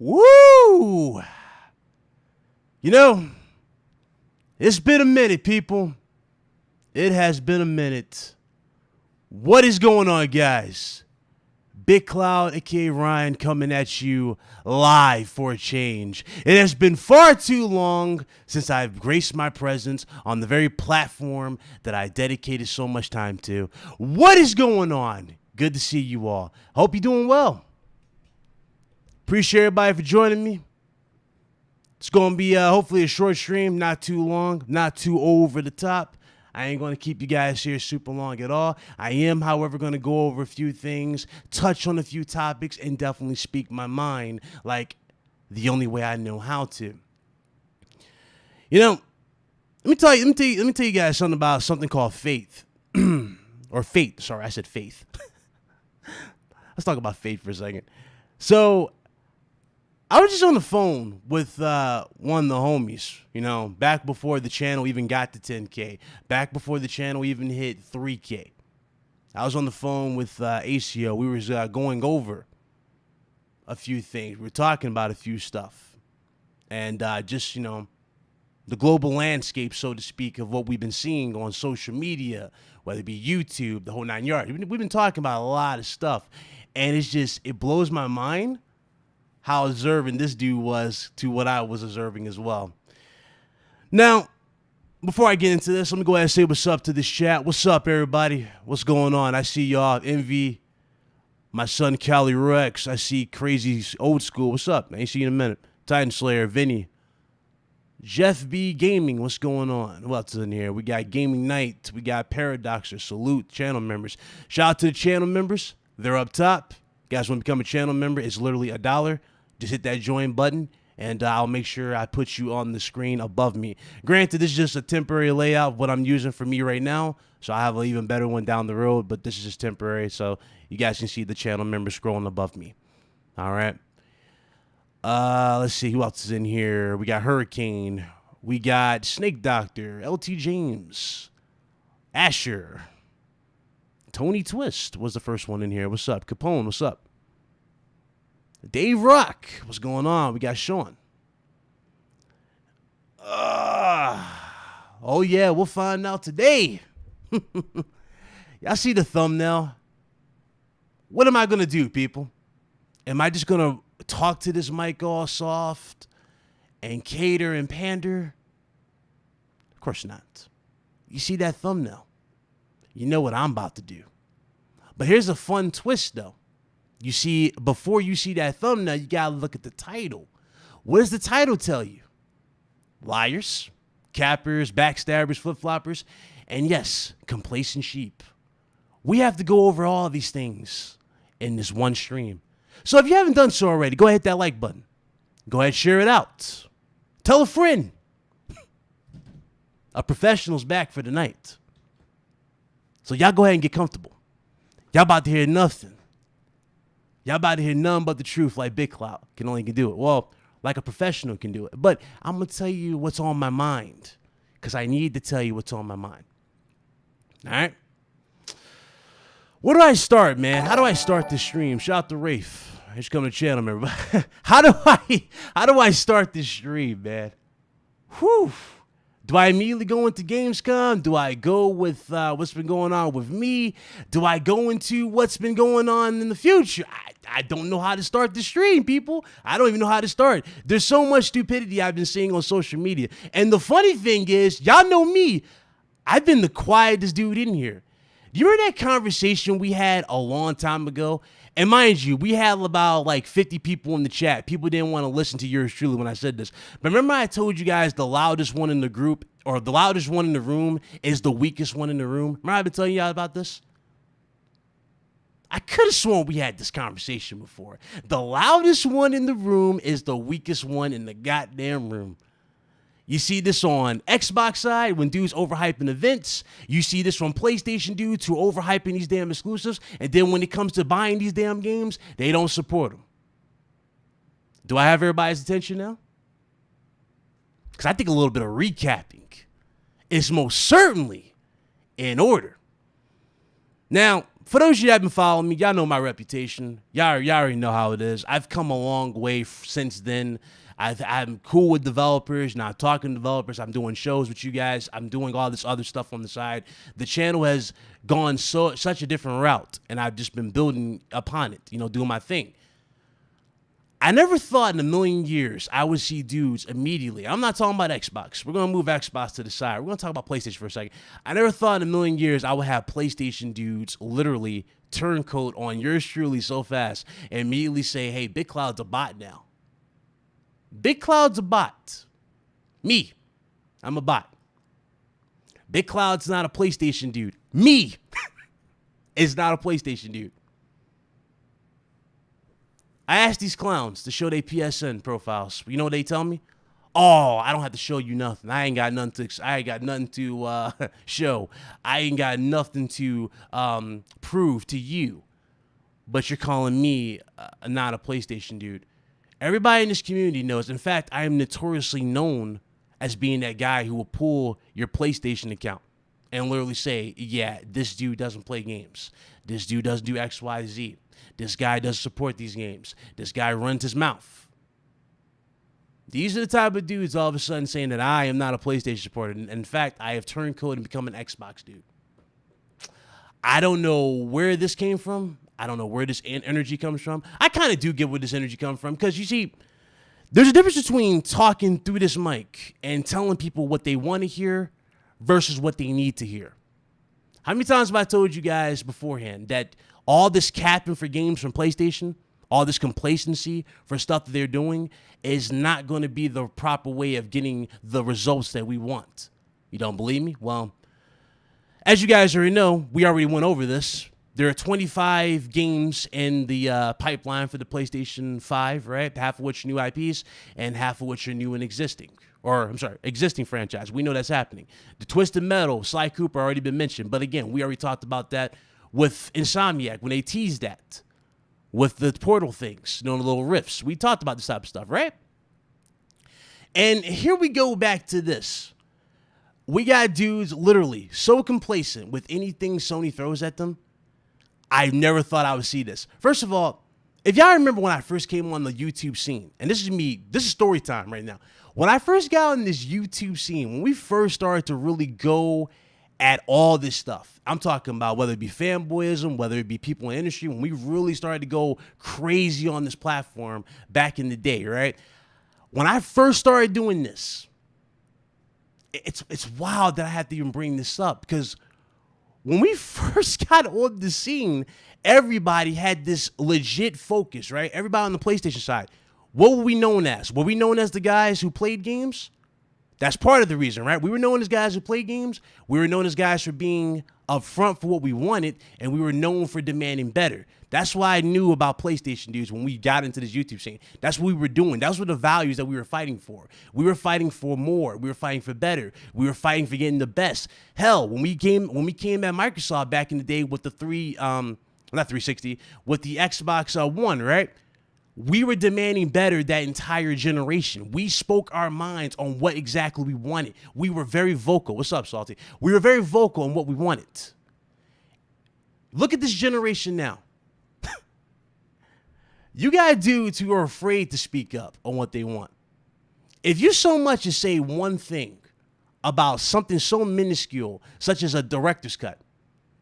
Woo! You know, it's been a minute, people. It has been a minute. What is going on, guys? Big Cloud, aka Ryan, coming at you live for a change. It has been far too long since I've graced my presence on the very platform that I dedicated so much time to. What is going on? Good to see you all. Hope you're doing well. Appreciate everybody for joining me. It's going to be hopefully a short stream, not too long, not too over the top. I ain't going to keep you guys here super long at all. I am, however, going to go over a few things, touch on a few topics, and definitely speak my mind like the only way I know how to. You know, let me tell you guys something about something called faith. Or fate. Sorry, I said faith. Let's talk about faith for a second. So, I was just on the phone with one of the homies, you know, back before the channel even got to 10K, back before the channel even hit 3K. I was on the phone with ACO. We were going over a few things. We were talking about a few stuff. And just, you know, the global landscape, so to speak, of what we've been seeing on social media, whether it be YouTube, the whole 9 yards. We've been talking about a lot of stuff. And it's just, it blows my mind how observant this dude was to what I was observing as well. Now, before I get into this, let me go ahead and say what's up to this chat. What's up, everybody? What's going on? I see y'all. Envy, my son, Cali Rex. I see Crazy Old School. What's up? I ain't seen you in a minute. Titan Slayer, Vinny. Jeff B Gaming. What's going on? What's in here? We got Gaming Night. We got Paradoxer. Salute, channel members. Shout out to the channel members. They're up top. You guys want to become a channel member? It's literally $1. Just hit that join button, and I'll make sure I put you on the screen above me. Granted, this is just a temporary layout of what I'm using for me right now, so I have an even better one down the road, but this is just temporary, so you guys can see the channel member scrolling above me. All right. Let's see who else is in here. We got Hurricane. We got Snake Doctor, LT James, Asher. Tony Twist was the first one in here. What's up? Capone, what's up? Dave Rock, what's going on? We got Sean. Oh, yeah, we'll find out today. Y'all see the thumbnail? What am I going to do, people? Am I just going to talk to this mic all soft and cater and pander? Of course not. You see that thumbnail? You know what I'm about to do. But here's a fun twist, though. You see, before you see that thumbnail, you got to look at the title. What does the title tell you? Liars, cappers, backstabbers, flip-floppers, and yes, complacent sheep. We have to go over all of these things in this one stream. So if you haven't done so already, go ahead and hit that like button. Go ahead, share it out. Tell a friend. A professional's back for the night. So y'all go ahead and get comfortable. Y'all about to hear nothing. Y'all about to hear none but the truth like Big Cloud can do it. Well, like a professional can do it. But I'm going to tell you what's on my mind because I need to tell you what's on my mind. All right? Where do I start, man? How do I start this stream? Shout out to Rafe. He's coming to the channel, remember? How do I start this stream, man? Whew. Do I immediately go into Gamescom? Do I go with what's been going on with me? Do I go into what's been going on in the future? I don't know how to start the stream, people. I don't even know how to start. There's so much stupidity I've been seeing on social media. And the funny thing is, y'all know me. I've been the quietest dude in here. Do you remember that conversation we had a long time ago? And mind you, we had about like 50 people in the chat. People didn't want to listen to yours truly when I said this. But remember I told you guys the loudest one in the group or the loudest one in the room is the weakest one in the room? Remember I've been telling y'all about this? I could have sworn we had this conversation before. The loudest one in the room is the weakest one in the goddamn room. You see this on Xbox side when dudes overhyping events. You see this from PlayStation dudes who overhyping these damn exclusives. And then when it comes to buying these damn games, they don't support them. Do I have everybody's attention now? Because I think a little bit of recapping is most certainly in order. Now, For those of you that have been following me, y'all know my reputation. Y'all already know how it is. I've come a long way since then. I'm cool with developers, not talking to developers. I'm doing shows with you guys. I'm doing all this other stuff on the side. The channel has gone such a different route, and I've just been building upon it, doing my thing. I never thought in a million years I would see dudes immediately. I'm not talking about Xbox. We're going to move Xbox to the side. We're going to talk about PlayStation for a second. I never thought in a million years I would have PlayStation dudes literally turncoat on yours truly so fast and immediately say, hey, Big Cloud's a bot now. Big Cloud's a bot. Me. I'm a bot. Big Cloud's not a PlayStation dude. Me is not a PlayStation dude. I asked these clowns to show their PSN profiles. You know what they tell me? Oh, I don't have to show you nothing. I ain't got nothing to show. I ain't got nothing to prove to you. But you're calling me not a PlayStation dude. Everybody in this community knows. In fact, I am notoriously known as being that guy who will pull your PlayStation account and literally say, yeah, this dude doesn't play games. This dude doesn't do X, Y, Z. This guy doesn't support these games. This guy runs his mouth. These are the type of dudes all of a sudden saying that I am not a PlayStation supporter. In fact, I have turned code and become an Xbox dude. I don't know where this came from. I don't know where this energy comes from. I kind of do get where this energy comes from because, you see, there's a difference between talking through this mic and telling people what they want to hear versus what they need to hear. How many times have I told you guys beforehand that all this capping for games from PlayStation, all this complacency for stuff that they're doing is not going to be the proper way of getting the results that we want? You don't believe me? Well, as you guys already know, we already went over this. There are 25 games in the pipeline for the PlayStation 5, right? Half of which are new IPs and half of which are new and existing. Existing franchise. We know that's happening. The Twisted Metal, Sly Cooper already been mentioned. But again, we already talked about that with Insomniac when they teased that. With the Portal things, the little rifts. We talked about this type of stuff, right? And here we go back to this. We got dudes literally so complacent with anything Sony throws at them. I never thought I would see this. First of all, if y'all remember when I first came on the YouTube scene, and this is story time right now. When I first got on this YouTube scene, when we first started to really go at all this stuff, I'm talking about whether it be fanboyism, whether it be people in the industry, when we really started to go crazy on this platform back in the day, right? When I first started doing this, it's wild that I have to even bring this up because when we first got on the scene, everybody had this legit focus, right? Everybody on the PlayStation side. What were we known as? Were we known as the guys who played games? That's part of the reason, right? We were known as guys who played games. We were known as guys for being upfront for what we wanted, and we were known for demanding better. That's why I knew about PlayStation dudes when we got into this YouTube scene. That's what we were doing. Those were the values that we were fighting for. We were fighting for more. We were fighting for better. We were fighting for getting the best. Hell, when we came at Microsoft back in the day with the not 360, with the Xbox One, right? We were demanding better that entire generation. We spoke our minds on what exactly we wanted. We were very vocal. What's up, Salty? We were very vocal on what we wanted. Look at this generation now. You got dudes who are afraid to speak up on what they want. If you so much as say one thing about something so minuscule, such as a director's cut,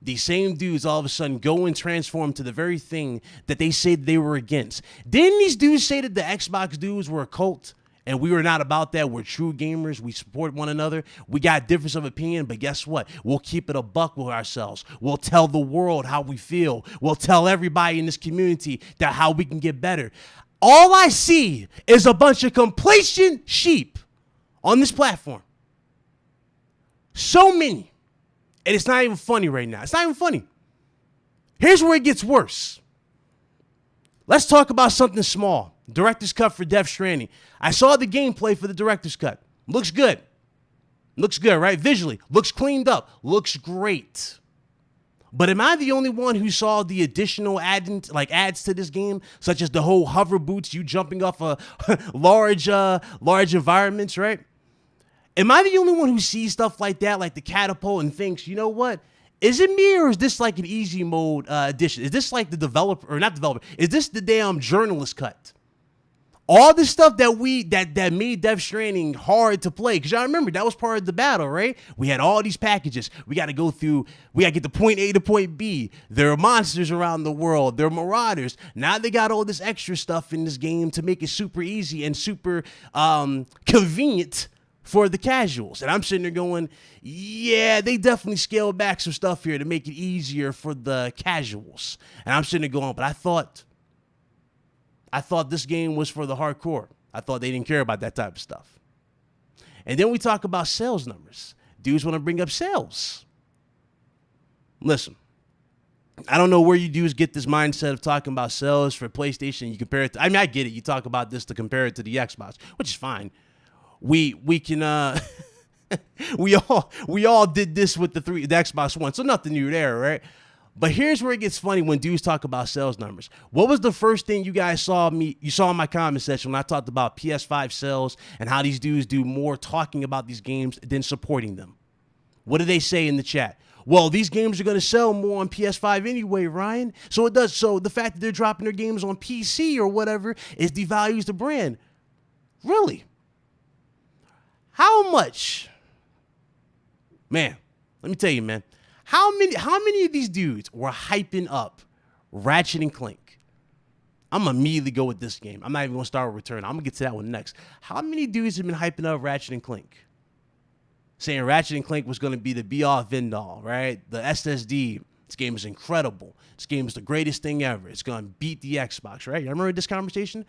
these same dudes all of a sudden go and transform to the very thing that they said they were against. Didn't these dudes say that the Xbox dudes were a cult and we were not about that? We're true gamers. We support one another. We got difference of opinion, but guess what? We'll keep it a buck with ourselves. We'll tell the world how we feel. We'll tell everybody in this community that how we can get better. All I see is a bunch of complacent sheep on this platform. So many. And it's not even funny right now. It's not even funny. Here's where it gets worse. Let's talk about something small. Director's cut for Death Stranding. I saw the gameplay for the director's cut. Looks good. Looks good, right? Visually. Looks cleaned up. Looks great. But am I the only one who saw the additional ads to this game, such as the whole hover boots, you jumping off a large environments, right? Am I the only one who sees stuff like that, like the catapult, and thinks, you know what? Is it me or is this like an easy mode edition? Is this like the developer or not developer? Is this the damn journalist cut? All the stuff that made Death Stranding hard to play, because y'all remember that was part of the battle, right? We had all these packages. We got to go through. We got to get to point A to point B. There are monsters around the world. There are marauders. Now they got all this extra stuff in this game to make it super easy and super convenient for the casuals. And I'm sitting there going, yeah, they definitely scaled back some stuff here to make it easier for the casuals. And I'm sitting there going, but I thought this game was for the hardcore. I thought they didn't care about that type of stuff. And then we talk about sales numbers. Dudes want to bring up sales. Listen, I don't know where you dudes get this mindset of talking about sales for PlayStation. You compare it to, I mean, I get it. You talk about this to compare it to the Xbox, which is fine. We can, we all did this with the Xbox One, so nothing new there, right? But here's where it gets funny when dudes talk about sales numbers. What was the first thing you guys saw in my comment section when I talked about PS5 sales and how these dudes do more talking about these games than supporting them? What do they say in the chat? Well, these games are going to sell more on PS5 anyway, Ryan. So it does. So the fact that they're dropping their games on PC or whatever is devalues the brand. Really? How much? Man, let me tell you, man. How many of these dudes were hyping up Ratchet and Clank? I'm going to immediately go with this game. I'm not even going to start with Returnal. I'm going to get to that one next. How many dudes have been hyping up Ratchet and Clank? Saying Ratchet and Clank was going to be the be-all, end-all, right? The SSD, this game is incredible. This game is the greatest thing ever. It's going to beat the Xbox, right? You remember this conversation?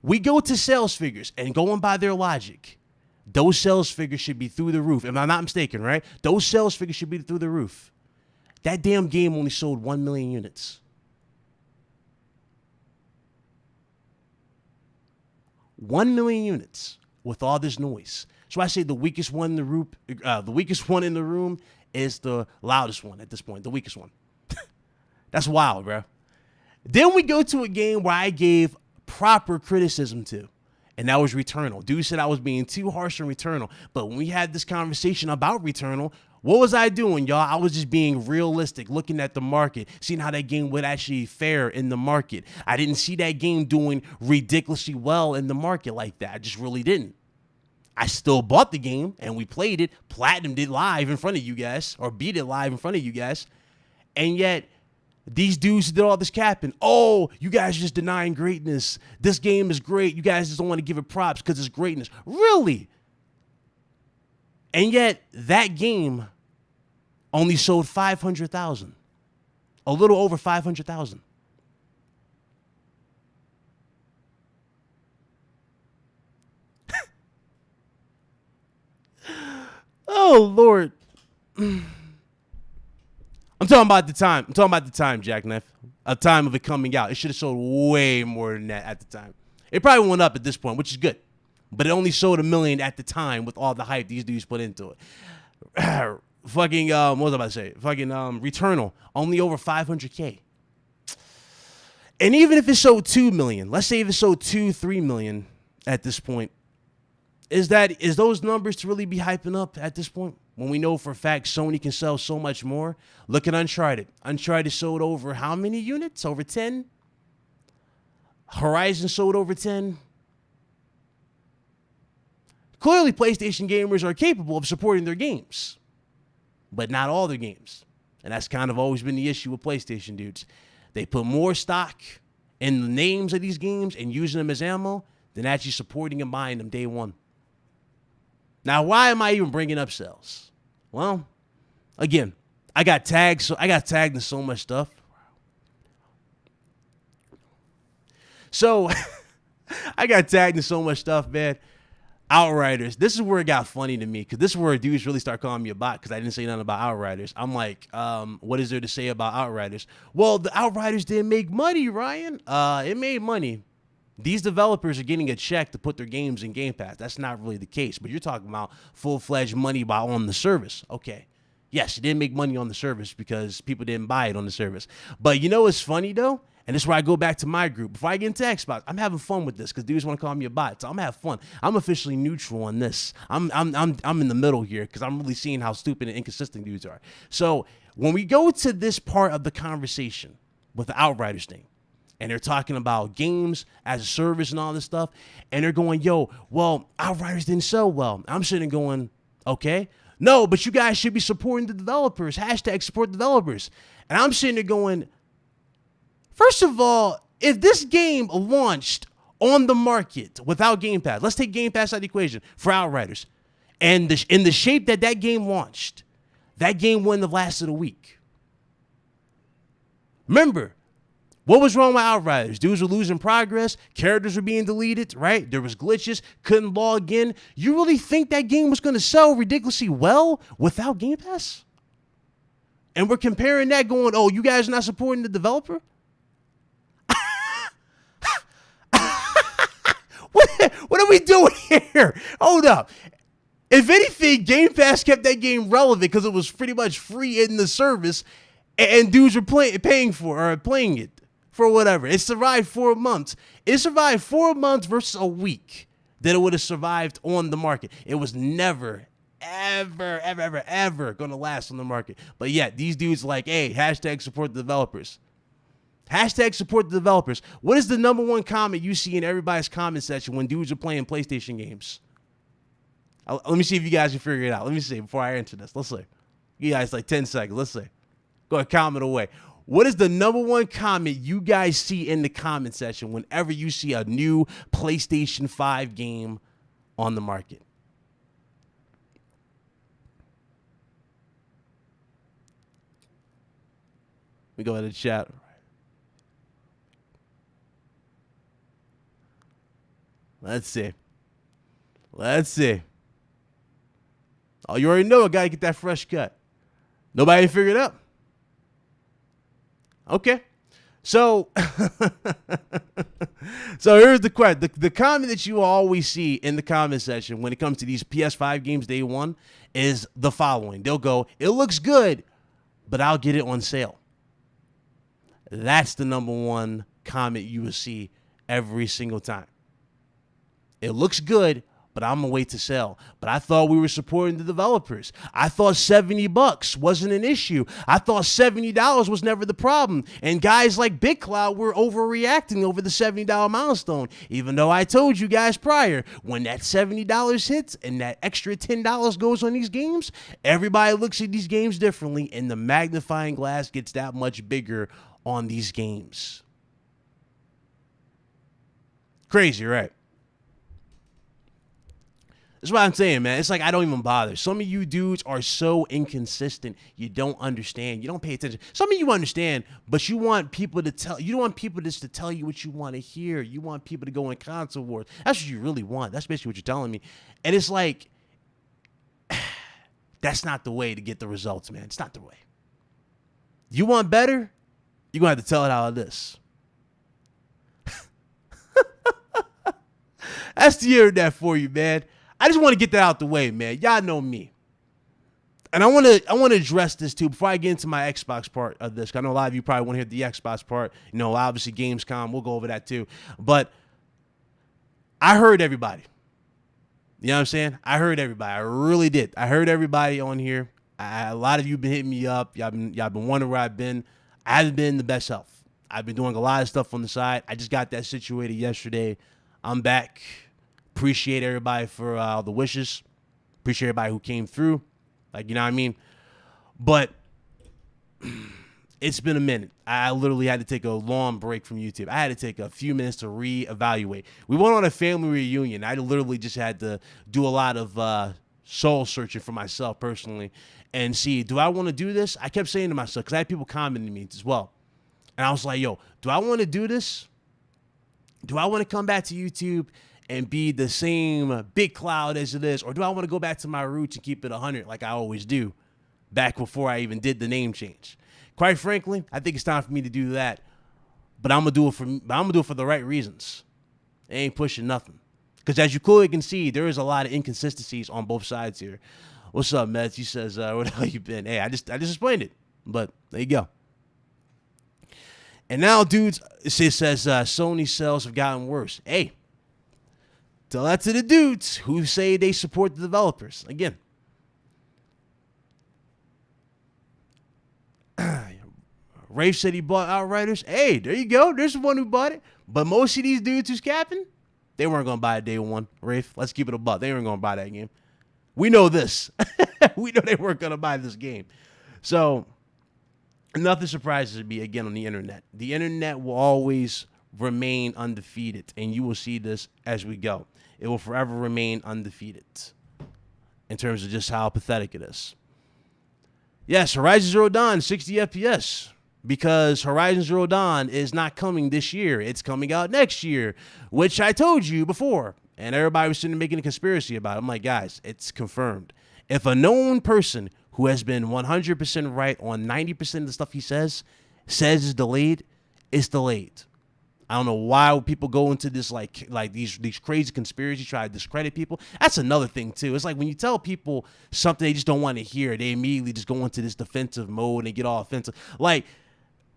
We go to sales figures, and going by their logic, those sales figures should be through the roof. If I'm not mistaken, right? Those sales figures should be through the roof. That damn game only sold 1 million units. 1 million units with all this noise. So I say the weakest one in the room is the loudest one at this point, the weakest one. That's wild, bro. Then we go to a game where I gave proper criticism to, and that was Returnal. Dude said I was being too harsh on Returnal, but when we had this conversation about Returnal, what was I doing, y'all? I was just being realistic, looking at the market, seeing how that game would actually fare in the market. I didn't see that game doing ridiculously well in the market like that. I just really didn't. I still bought the game, and we played it, platinumed it live in front of you guys, or beat it live in front of you guys. And yet, these dudes did all this capping. Oh, you guys are just denying greatness. This game is great. You guys just don't want to give it props because it's greatness. Really? And yet, that game only sold 500,000. A little over 500,000. Oh, Lord. I'm talking about the time. I'm talking about the time, Jackknife. A time of it coming out. It should have sold way more than that at the time. It probably went up at this point, which is good. But it only sold 1 million at the time with all the hype these dudes put into it. Fucking, what was I about to say? Fucking Returnal, only over 500K. And even if it sold 2 million, let's say if it sold 2-3 million at this point, is those numbers to really be hyping up at this point? When we know for a fact Sony can sell so much more. Look at Uncharted. Uncharted sold over how many units? Over 10? Horizon sold over 10. Clearly, PlayStation gamers are capable of supporting their games, but not all their games. And that's kind of always been the issue with PlayStation dudes. They put more stock in the names of these games and using them as ammo than actually supporting and buying them day one. Now, why am I even bringing up sales? Well, again, I got tagged in so much stuff. So I got tagged in so much stuff, man. Outriders. This is where it got funny to me, because this is where dudes really start calling me a bot because I didn't say nothing about Outriders. I'm like, what is there to say about Outriders? Well, the Outriders didn't make money, Ryan. It made money. These developers are getting a check to put their games in Game Pass. That's not really the case, but you're talking about full-fledged money on the service. Okay. Yes, it didn't make money on the service because people didn't buy it on the service. But you know what's funny, though? And this is where I go back to my group. Before I get into Xbox, I'm having fun with this because dudes want to call me a bot. So I'm having fun. I'm officially neutral on this. I'm in the middle here because I'm really seeing how stupid and inconsistent dudes are. So when we go to this part of the conversation with the Outriders thing, and they're talking about games as a service and all this stuff, and they're going, yo, well, Outriders didn't sell well. I'm sitting going, okay, no, but you guys should be supporting the developers. Hashtag support developers. And I'm sitting there going, first of all, if this game launched on the market without Game Pass, let's take Game Pass out of the equation for Outriders, and in the shape that game launched, that game wouldn't have lasted a week. Remember, what was wrong with Outriders? Dudes were losing progress. Characters were being deleted, right? There was glitches. Couldn't log in. You really think that game was going to sell ridiculously well without Game Pass? And we're comparing that going, oh, you guys are not supporting the developer? What are we doing here? Hold up. If anything, Game Pass kept that game relevant because it was pretty much free in the service, and dudes were paying for or playing it for whatever. It survived 4 months. It survived 4 months versus a week that it would have survived on the market. It was never, ever going to last on the market. But yet, these dudes are like, hey, hashtag support the developers. Hashtag support the developers. What is the number one comment you see in everybody's comment section when dudes are playing PlayStation games? Let me see if you guys can figure it out. Let me see before I answer this. Let's see. You guys like 10 seconds. Let's see. Go ahead, comment away. What is the number one comment you guys see in the comment section whenever you see a new PlayStation 5 game on the market? We go ahead and chat. Let's see. Oh, you already know I got to get that fresh cut. Nobody figured it out. Okay. So, here's the question. The comment that you always see in the comment section when it comes to these PS5 games day one is the following. They'll go, it looks good, but I'll get it on sale. That's the number one comment you will see every single time. It looks good, but I'm going to wait to sell. But I thought we were supporting the developers. I thought $70 wasn't an issue. I thought $70 was never the problem. And guys like Big Cloud were overreacting over the $70 milestone. Even though I told you guys prior, when that $70 hits and that extra $10 goes on these games, everybody looks at these games differently, and the magnifying glass gets that much bigger on these games. Crazy, right? That's what I'm saying, man. It's like I don't even bother. Some of you dudes are so inconsistent. You don't understand. You don't pay attention. Some of you understand, but you want people to tell. You don't want people just to tell you what you want to hear. You want people to go in console wars. That's what you really want. That's basically what you're telling me. And it's like, that's not the way to get the results, man. It's not the way. You want better? You're going to have to tell it how it is. That's the internet for you, man. I just want to get that out the way, man. Y'all know me. And I want to address this too before I get into my Xbox part of this. I know a lot of you probably want to hear the Xbox part. You know, obviously Gamescom, we'll go over that too. But I heard everybody. You know what I'm saying? I heard everybody. I really did. I heard everybody on here. A lot of you been hitting me up. Y'all been wondering where I've been. I haven't been in the best health. I've been doing a lot of stuff on the side. I just got that situated yesterday. I'm back. Appreciate everybody for the wishes. Appreciate everybody who came through. Like, you know what I mean? But it's been a minute. I literally had to take a long break from YouTube. I had to take a few minutes to reevaluate. We went on a family reunion. I literally just had to do a lot of soul searching for myself personally and see, do I want to do this? I kept saying to myself, because I had people commenting me as well. And I was like, yo, do I want to do this? Do I want to come back to YouTube and be the same Big Cloud as it is? Or do I want to go back to my roots and keep it 100 like I always do back before I even did the name change? Quite frankly, I think it's time for me to do that. But I'm going to do it for the right reasons. I ain't pushing nothing. Because as you clearly can see, there is a lot of inconsistencies on both sides here. What's up, Mets? He says, where the hell you been? Hey, I just explained it. But there you go. And now, dudes, it says Sony sales have gotten worse. Hey, tell that to the dudes who say they support the developers. Again, Rafe said he bought Outriders. Hey, there you go. There's one who bought it. But most of these dudes who's capping, they weren't going to buy it day one. Rafe, let's keep it a buck. They weren't going to buy that game. We know this. We know they weren't going to buy this game. So nothing surprises me again on the internet. The internet will always remain undefeated, and you will see this as we go. It will forever remain undefeated in terms of just how pathetic it is. Yes, Horizon Zero Dawn, 60 FPS, because Horizon Zero Dawn is not coming this year. It's coming out next year, which I told you before, and everybody was sitting there making a conspiracy about it. I'm like, guys, it's confirmed. If a known person who has been 100% right on 90% of the stuff he says it's delayed, it's delayed. I don't know why people go into this like these crazy conspiracies, try to discredit people. That's another thing too. It's like when you tell people something they just don't want to hear, they immediately just go into this defensive mode and get all offensive. Like,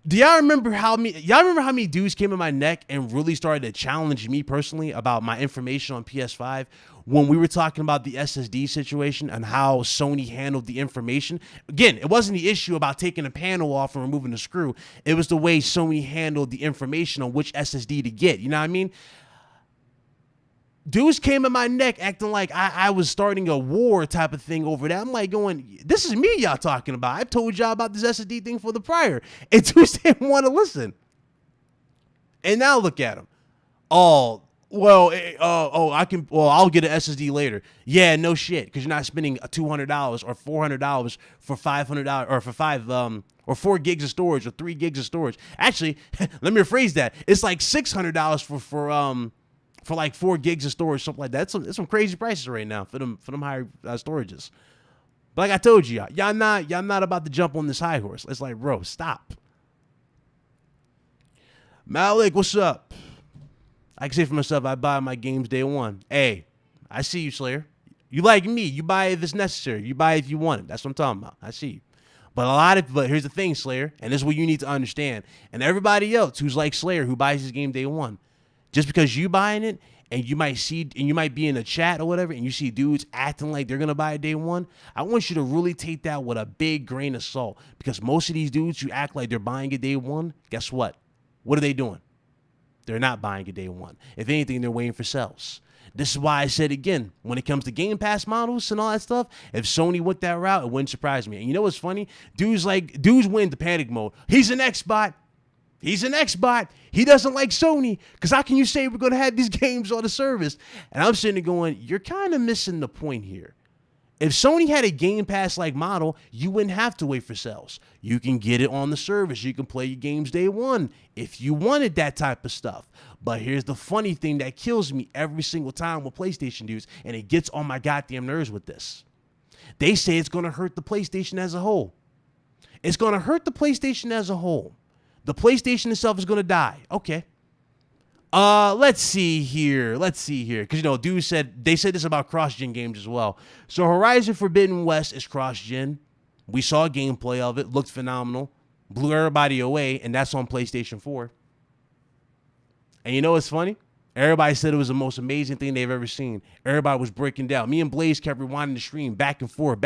do y'all remember how many dudes came in my neck and really started to challenge me personally about my information on PS5 when we were talking about the SSD situation and how Sony handled the information? Again, it wasn't the issue about taking a panel off and removing the screw. It was the way Sony handled the information on which SSD to get. You know what I mean? Dudes came in my neck acting like I was starting a war type of thing over that. I'm like going, this is me y'all talking about. I told y'all about this SSD thing for the prior. And dudes didn't want to listen. And now look at them. I'll get an SSD later. Yeah, no shit, because you're not spending $200 or $400 for $500 or for or 4 gigs of storage or 3 gigs of storage. Actually, let me rephrase that. It's like $600 for like 4 gigs of storage, something like that. It's some crazy prices right now for them higher storages. But like I told you, y'all not about to jump on this high horse. It's like, bro, stop. Malik, what's up? I can say for myself, I buy my games day one. Hey, I see you, Slayer. You like me. You buy it if it's necessary. You buy it if you want it. That's what I'm talking about. I see you. But here's the thing, Slayer, and this is what you need to understand. And everybody else who's like Slayer, who buys his game day one, just because you buying it and you might be in a chat or whatever and you see dudes acting like they're going to buy it day one, I want you to really take that with a big grain of salt, because most of these dudes who act like they're buying it day one, guess what? What are they doing? They're not buying it day one. If anything, they're waiting for sales. This is why I said again, when it comes to Game Pass models and all that stuff, if Sony went that route, it wouldn't surprise me. And you know what's funny? Dudes went into panic mode. He's an X-bot. He's an X-bot. He doesn't like Sony. Because how can you say we're going to have these games on the service? And I'm sitting there going, you're kind of missing the point here. If Sony had a Game Pass-like model, you wouldn't have to wait for sales. You can get it on the service. You can play your games day one if you wanted that type of stuff. But here's the funny thing that kills me every single time with PlayStation dudes, and it gets on my goddamn nerves with this. They say it's going to hurt the PlayStation as a whole. It's going to hurt the PlayStation as a whole. The PlayStation itself is going to die. Okay. Let's see here. Because, dudes they said this about cross-gen games as well. So Horizon Forbidden West is cross-gen. We saw gameplay of it. Looked phenomenal. Blew everybody away, and that's on PlayStation 4. And you know what's funny? Everybody said it was the most amazing thing they've ever seen. Everybody was breaking down. Me and Blaze kept rewinding the stream back and forth.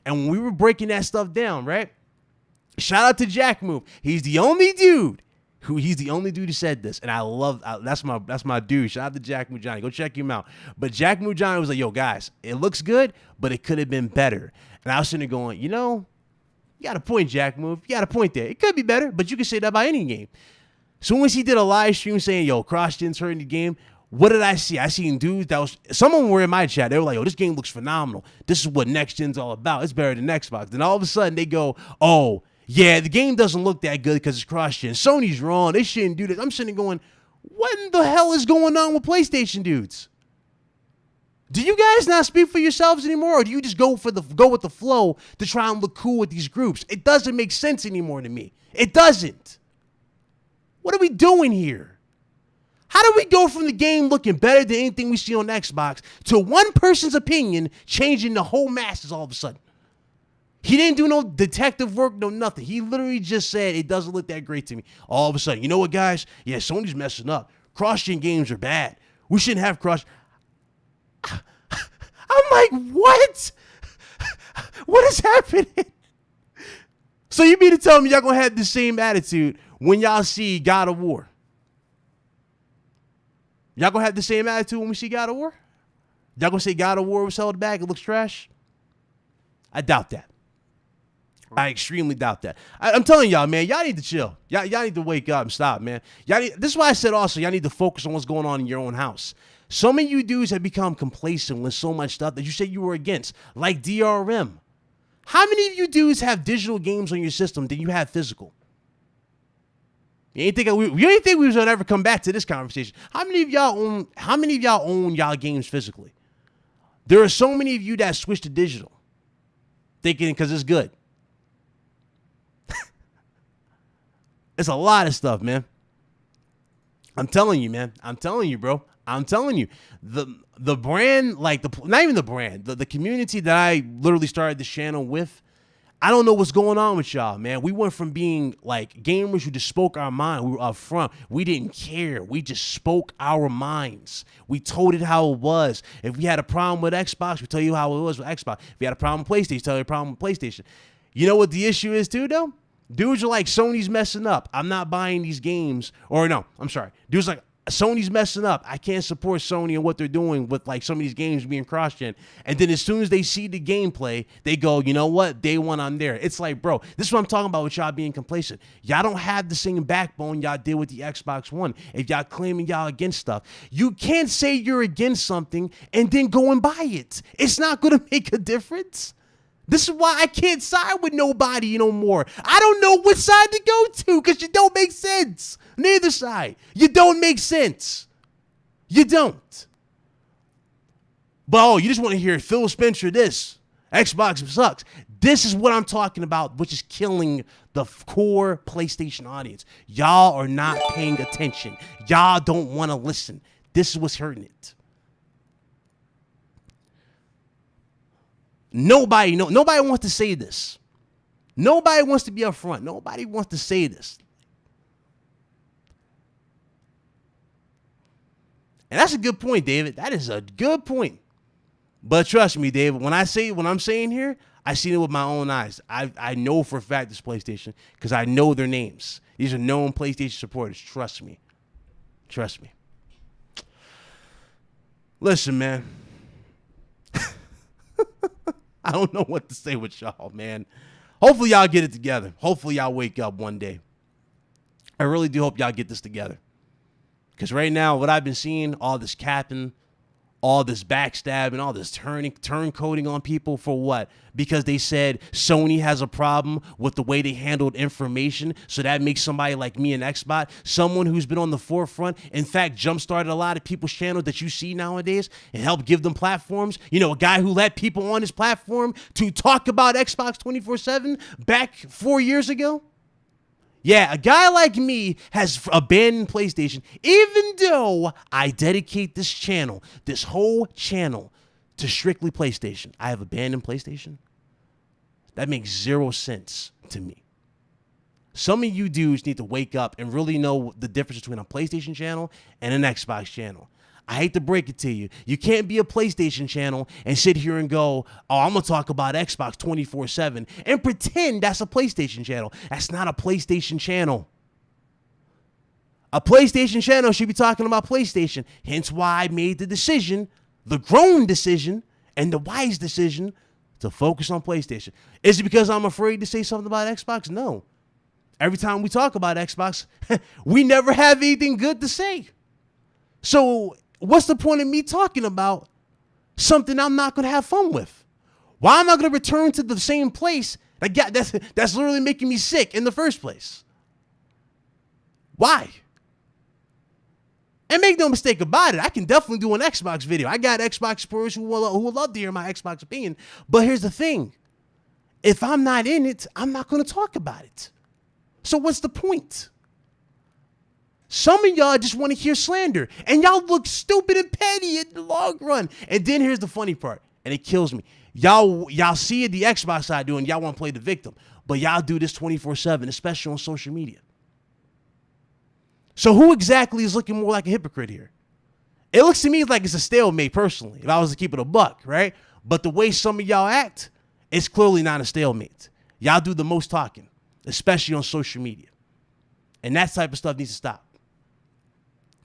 And when we were breaking that stuff down, right? Shout out to Jack Move. He's the only dude who said this. And I love, that's my dude. Shout out to Jack Move Johnny. Go check him out. But Jack Move Johnny was like, yo, guys, it looks good, but it could have been better. And I was sitting there going, you got a point, Jack Move. You got a point there. It could be better, but you can say that about any game. So once he did a live stream saying, yo, cross-gen's hurting the game, what did I see? I seen dudes some of them were in my chat. They were like, yo, this game looks phenomenal. This is what next gen's all about. It's better than Xbox. Then all of a sudden they go, oh, yeah, the game doesn't look that good because it's cross-gen. Sony's wrong. They shouldn't do this. I'm sitting there going, what in the hell is going on with PlayStation dudes? Do you guys not speak for yourselves anymore, or do you just go with the flow to try and look cool with these groups? It doesn't make sense anymore to me. It doesn't. What are we doing here? How do we go from the game looking better than anything we see on Xbox to one person's opinion changing the whole masses all of a sudden? He didn't do no detective work, no nothing. He literally just said it doesn't look that great to me. All of a sudden, you know what, guys? Yeah, Sony's messing up. Cross-gen games are bad. We shouldn't have cross. I'm like, what? What is happening? So you mean to tell me y'all gonna have the same attitude when y'all see God of War? Y'all gonna have the same attitude when we see God of War? Y'all gonna say God of War was held back, it looks trash? I doubt that. I extremely doubt that. I'm telling y'all, man, y'all need to chill. Y'all need to wake up and stop, man. This is why I said also, y'all need to focus on what's going on in your own house. So many of you dudes have become complacent with so much stuff that you said you were against, like DRM. How many of you dudes have digital games on your system than you have physical? You ain't think we was gonna ever come back to this conversation. How many of y'all own y'all games physically? There are so many of you that switch to digital, thinking because it's good. It's a lot of stuff, man. I'm telling you, man. I'm telling you, bro. I'm telling you. The brand, like not even the brand, the community that I literally started this channel with, I don't know what's going on with y'all, man. We went from being like gamers who just spoke our mind. We were up front. We didn't care. We just spoke our minds. We told it how it was. If we had a problem with Xbox, we tell you how it was with Xbox. If we had a problem with PlayStation, tell you a problem with PlayStation. You know what the issue is too, though? Dudes are like, Sony's messing up. I'm not buying these games. Or no, I'm sorry. Dudes like, Sony's messing up. I can't support Sony and what they're doing with like some of these games being cross-gen. And then as soon as they see the gameplay, they go, you know what? Day one, I'm there. It's like, bro, this is what I'm talking about with y'all being complacent. Y'all don't have the same backbone y'all did with the Xbox One. If y'all claiming y'all against stuff, you can't say you're against something and then go and buy it. It's not going to make a difference. This is why I can't side with nobody no more. I don't know what side to go to because you don't make sense. Neither side. You don't make sense. You don't. But, oh, you just want to hear Phil Spencer this. Xbox sucks. This is what I'm talking about, which is killing the core PlayStation audience. Y'all are not paying attention. Y'all don't want to listen. This is what's hurting it. Nobody wants to say this. Nobody wants to be upfront. Nobody wants to say this. And that's a good point, David. That is a good point. But trust me, David, when I'm saying here, I seen it with my own eyes. I know for a fact it's PlayStation because I know their names. These are known PlayStation supporters. Trust me. Trust me. Listen, man. I don't know what to say with y'all, man. Hopefully y'all get it together. Hopefully y'all wake up one day. I really do hope y'all get this together. Because right now, what I've been seeing, all this capping, all this backstabbing, all this turncoating on people for what? Because they said Sony has a problem with the way they handled information. So that makes somebody like me, an Xbot, someone who's been on the forefront, in fact, jump-started a lot of people's channels that you see nowadays and helped give them platforms. You know, a guy who let people on his platform to talk about Xbox 24/7 back 4 years ago. Yeah, a guy like me has abandoned PlayStation, even though I dedicate this channel, this whole channel, to strictly PlayStation. I have abandoned PlayStation. That makes 0 sense to me. Some of you dudes need to wake up and really know the difference between a PlayStation channel and an Xbox channel. I hate to break it to you. You can't be a PlayStation channel and sit here and go, oh, I'm going to talk about Xbox 24/7 and pretend that's a PlayStation channel. That's not a PlayStation channel. A PlayStation channel should be talking about PlayStation. Hence why I made the decision, the grown decision and the wise decision to focus on PlayStation. Is it because I'm afraid to say something about Xbox? No. Every time we talk about Xbox, we never have anything good to say. So what's the point of me talking about something I'm not going to have fun with? Why am I going to return to the same place that's literally making me sick in the first place? Why? And make no mistake about it, I can definitely do an Xbox video. I got Xbox supporters who will love to hear my Xbox opinion. But here's the thing. If I'm not in it, I'm not going to talk about it. So what's the point? Some of y'all just want to hear slander, and y'all look stupid and petty in the long run. And then here's the funny part, and it kills me. Y'all see it the Xbox side doing, y'all want to play the victim, but y'all do this 24/7, especially on social media. So who exactly is looking more like a hypocrite here? It looks to me like it's a stalemate, personally, if I was to keep it a buck, right? But the way some of y'all act, it's clearly not a stalemate. Y'all do the most talking. especially on social media. And that type of stuff needs to stop.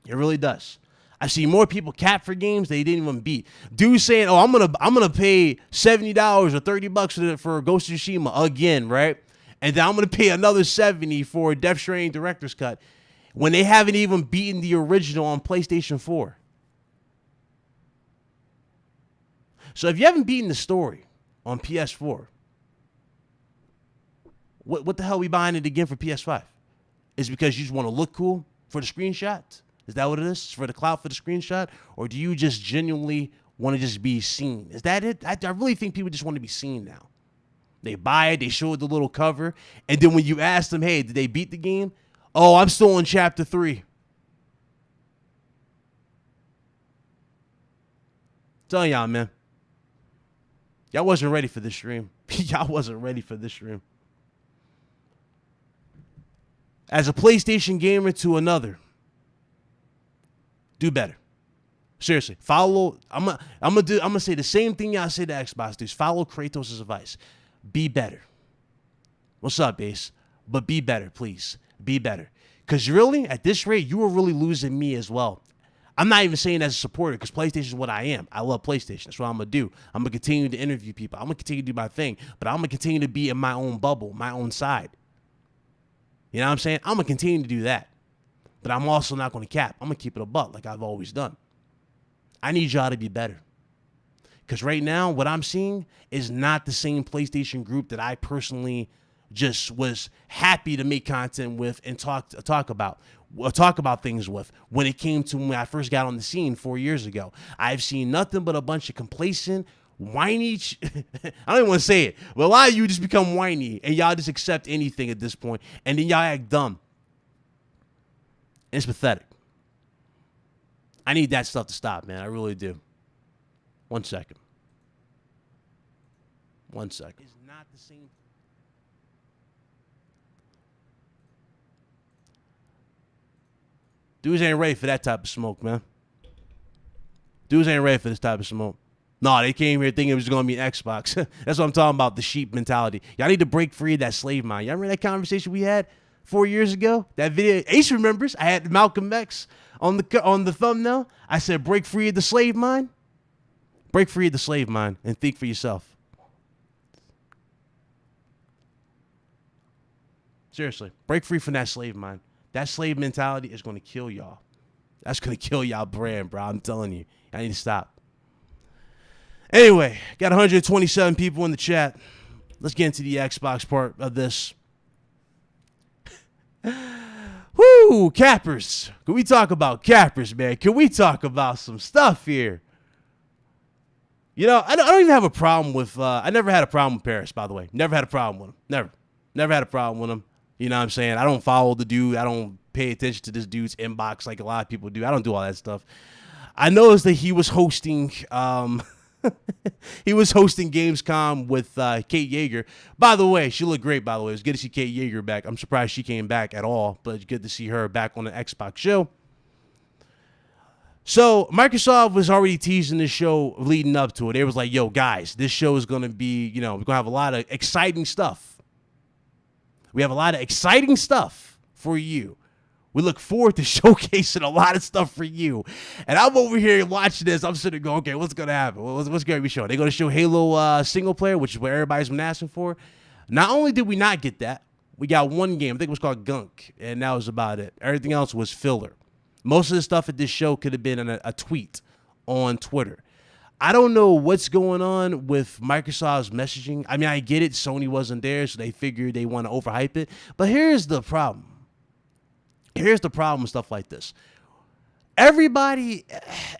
It really does. I see more people cap for games they didn't even beat. Dude saying, "Oh, I'm gonna pay $70 or $30 for Ghost of Tsushima again, right? And then I'm gonna pay another $70 for Death Stranding Director's Cut," when they haven't even beaten the original on PlayStation 4. So if you haven't beaten the story on PS4, what the hell are we buying it again for PS5? Is it because you just want to look cool for the screenshot? Is that what it is? For the clout for the screenshot? Or do you just genuinely want to just be seen? Is that it? I really think people just want to be seen now. They buy it, they show the little cover, and then when you ask them, hey, did they beat the game? Oh, I'm still in chapter 3. Telling y'all, man. Y'all wasn't ready for this stream. Y'all wasn't ready for this stream. As a PlayStation gamer to another, do better. Seriously, follow. I'm gonna say the same thing y'all say to Xbox dudes. Follow Kratos' advice. Be better. What's up, Ace? But be better, please. Be better. Because really, at this rate, you are really losing me as well. I'm not even saying as a supporter, because PlayStation is what I am. I love PlayStation. That's what I'm going to do. I'm going to continue to interview people. I'm going to continue to do my thing. But I'm going to continue to be in my own bubble, my own side. You know what I'm saying? I'm going to continue to do that. But I'm also not going to cap. I'm going to keep it a buck like I've always done. I need y'all to be better. Because right now, what I'm seeing is not the same PlayStation group that I personally just was happy to make content with and talk about things with when it came to when I first got on the scene 4 years ago. I've seen nothing but a bunch of complacent, whiny, I don't even want to say it, but a lot of you just become whiny and y'all just accept anything at this point, and then y'all act dumb. It's pathetic. I need that stuff to stop, man. I really do. 1 second. 1 second. It's not the same. Dudes ain't ready for that type of smoke, man. Dudes ain't ready for this type of smoke. No, they came here thinking it was going to be an Xbox. That's what I'm talking about, the sheep mentality. Y'all need to break free of that slave mind. Y'all remember that conversation we had 4 years ago? That video, Ace remembers. I had Malcolm X on the thumbnail. I said, break free of the slave mind. Break free of the slave mind and think for yourself. Seriously, break free from that slave mind. That slave mentality is going to kill y'all. That's going to kill y'all brand, bro. I'm telling you. I need to stop. Anyway, got 127 people in the chat. Let's get into the Xbox part of this. Woo, cappers. Can we talk about cappers, man? Can we talk about some stuff here? You know, I don't even have a problem with, I never had a problem with Paris, by the way. Never had a problem with him. Never had a problem with him. You know what I'm saying? I don't follow the dude. I don't pay attention to this dude's inbox like a lot of people do. I don't do all that stuff. I noticed that he was hosting Gamescom with Kate Yeager. By the way, she looked great, by the way. It was good to see Kate Yeager back. I'm surprised she came back at all, but it's good to see her back on the Xbox show. So Microsoft was already teasing this show leading up to it. They was like, yo, guys, this show is going to be, you know, we're going to have a lot of exciting stuff. We have a lot of exciting stuff for you. We look forward to showcasing a lot of stuff for you. And I'm over here watching this. I'm sitting there going, okay, what's going to happen? What's going to be shown? They're going to show Halo single player, which is what everybody's been asking for. Not only did we not get that, we got one game. I think it was called Gunk, and that was about it. Everything else was filler. Most of the stuff at this show could have been a tweet on Twitter. I don't know what's going on with Microsoft's messaging. I mean, I get it. Sony wasn't there, so they figured they want to overhype it. But here's the problem. Here's the problem with stuff like this. Everybody,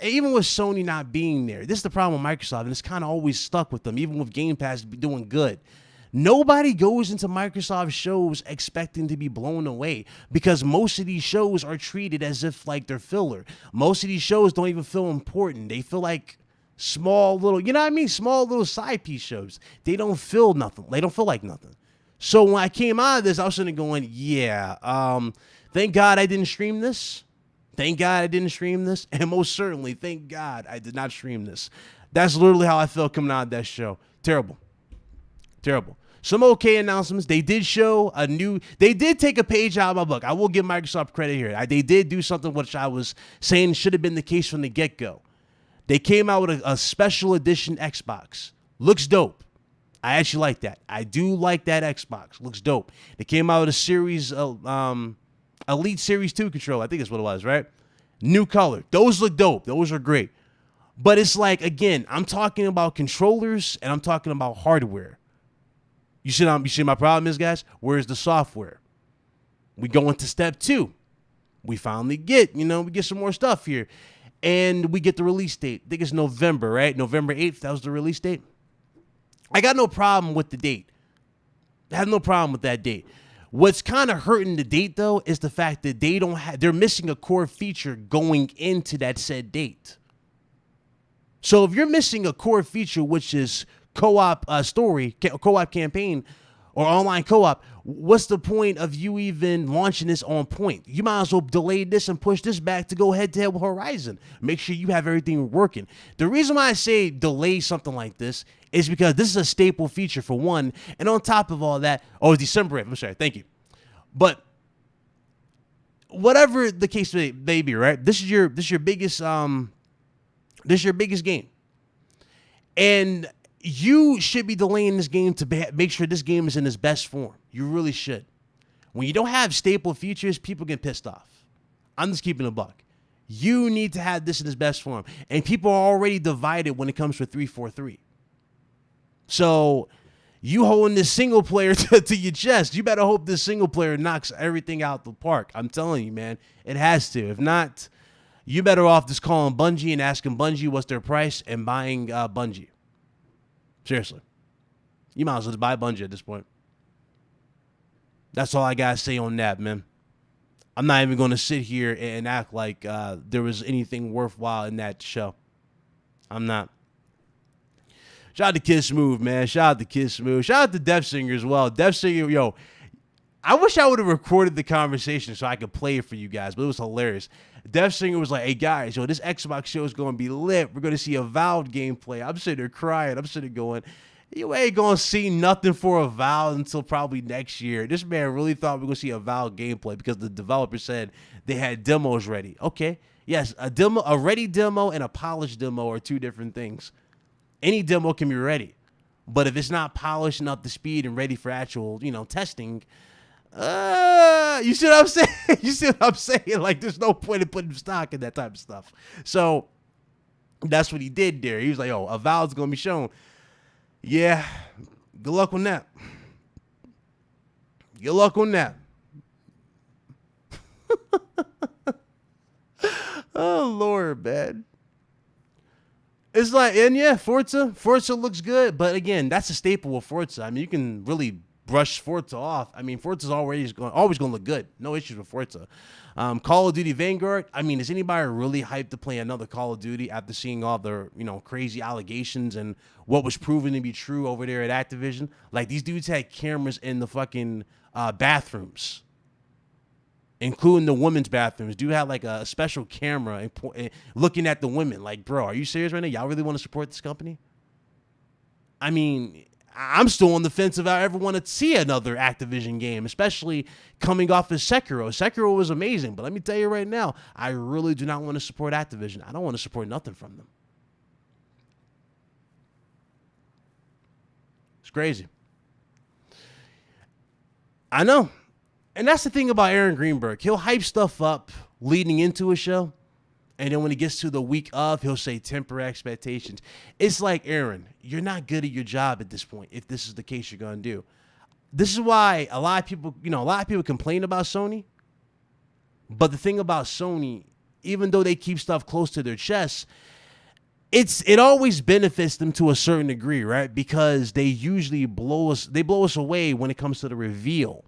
even with Sony not being there, this is the problem with Microsoft, and it's kind of always stuck with them, even with Game Pass doing good. Nobody goes into Microsoft shows expecting to be blown away because most of these shows are treated as if like they're filler. Most of these shows don't even feel important. They feel like small little, you know what I mean? Small little side piece shows. They don't feel nothing. They don't feel like nothing. So when I came out of this, I was sitting there going, yeah, thank God I didn't stream this. Thank God I didn't stream this. And most certainly, thank God I did not stream this. That's literally how I felt coming out of that show. Terrible. Terrible. Some okay announcements. They did show they did take a page out of my book. I will give Microsoft credit here. They did do something which I was saying should have been the case from the get-go. They came out with a special edition Xbox. Looks dope. I actually like that. I do like that Xbox. Looks dope. They came out with a series, Elite Series 2 controller. I think that's what it was, right? New color. Those look dope. Those are great. But it's like, again, I'm talking about controllers and I'm talking about hardware. You see my problem is, guys? Where's the software? We go into step 2. We finally get, we get some more stuff here. And we get the release date. I think it's November, right? November 8th, that was the release date. I got no problem with the date. I have no problem with that date. What's kind of hurting the date, though, is the fact that they're missing a core feature going into that said date. So if you're missing a core feature, which is co-op story, co-op campaign, or online co-op, what's the point of you even launching this on point? You might as well delay this and push this back to go head-to-head with Horizon. Make sure you have everything working. The reason why I say delay something like this is because this is a staple feature for one, and on top of all that, it's December 8th. I'm sorry, thank you. But whatever the case may be, right? This is your biggest game, and you should be delaying this game to make sure this game is in its best form. You really should. When you don't have staple features, people get pissed off. I'm just keeping a buck. You need to have this in its best form. And people are already divided when it comes to 343. So you holding this single player to your chest. You better hope this single player knocks everything out the park. I'm telling you, man, it has to. If not, you better off just calling Bungie and asking Bungie what's their price and buying Bungie. Seriously. You might as well just buy Bungie at this point. That's all I got to say on that, man. I'm not even going to sit here and act like there was anything worthwhile in that show. I'm not. Shout out to Kid Smooth, man. Shout out to Kid Smooth. Shout out to Def Singer as well. Def Singer, yo, I wish I would have recorded the conversation so I could play it for you guys, but it was hilarious. Def Singer was like, hey, guys, yo, this Xbox show is going to be lit. We're going to see a Valve gameplay. I'm sitting there crying. I'm sitting there going, you ain't going to see nothing for a Valve until probably next year. This man really thought we were going to see a Valve gameplay because the developer said they had demos ready. Okay, yes, a ready demo and a polished demo are two different things. Any demo can be ready, but if it's not polished and up to speed and ready for actual, testing, you see what I'm saying? You see what I'm saying? Like, there's no point in putting stock in that type of stuff. So that's what he did there. He was like, a Valve's going to be shown. Yeah, good luck on that. Good luck on that. Oh, Lord, man. It's like, and yeah, Forza looks good, but again, that's a staple of Forza. I mean, you can really brush Forza off. I mean, Forza's always going to look good. No issues with Forza. Call of Duty Vanguard. I mean, is anybody really hyped to play another Call of Duty after seeing all the crazy allegations and what was proven to be true over there at Activision? Like, these dudes had cameras in the fucking bathrooms, including the women's bathrooms. Dude had like a special camera and looking at the women. Like, bro, are you serious right now? Y'all really want to support this company? I mean, I'm still on the fence if I ever want to see another Activision game, especially coming off of Sekiro. Sekiro was amazing, but let me tell you right now, I really do not want to support Activision. I don't want to support nothing from them. It's crazy. I know. And that's the thing about Aaron Greenberg. He'll hype stuff up leading into a show, and then when it gets to the week of, he'll say temper expectations. It's like, Aaron, you're not good at your job at this point if this is the case you're going to do. This is why a lot of people complain about Sony. But the thing about Sony, even though they keep stuff close to their chests, it always benefits them to a certain degree, right? Because they usually blow us away when it comes to the reveal,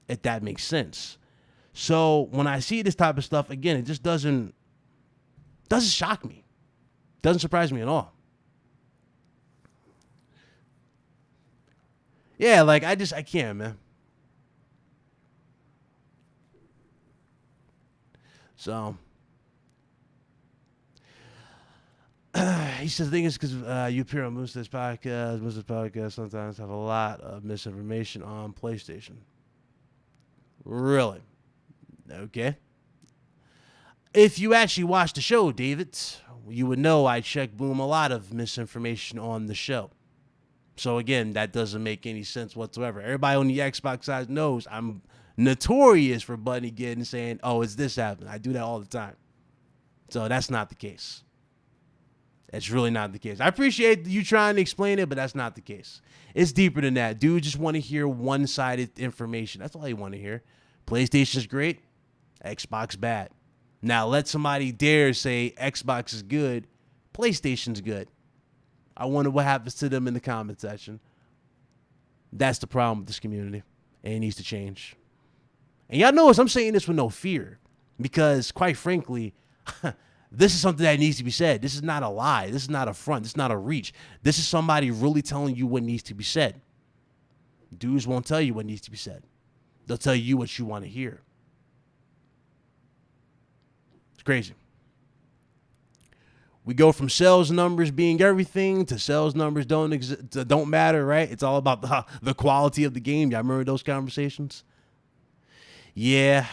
if that makes sense. So when I see this type of stuff, again, it just doesn't shock me. Doesn't surprise me at all. Yeah, like, I can't, man. So, he says the thing is because you appear on Moose's podcast. Moose's podcast sometimes have a lot of misinformation on PlayStation. Really? Okay. If you actually watch the show, David, you would know I check boom a lot of misinformation on the show. So again, that doesn't make any sense whatsoever. Everybody on the Xbox side knows I'm notorious for butting again and saying, oh, is this happening? I do that all the time. So that's not the case. That's really not the case. I appreciate you trying to explain it, but that's not the case. It's deeper than that. Dude just want to hear one-sided information. That's all you want to hear. PlayStation's great. Xbox bad. Now let somebody dare say Xbox is good. PlayStation's good. I wonder what happens to them in the comment section. That's the problem with this community. And it needs to change. And y'all notice I'm saying this with no fear. Because, quite frankly, this is something that needs to be said. This is not a lie. This is not a front. This is not a reach. This is somebody really telling you what needs to be said. Dudes won't tell you what needs to be said. They'll tell you what you want to hear. It's crazy. We go from sales numbers being everything to sales numbers don't matter, right? It's all about the quality of the game. Y'all remember those conversations? Yeah.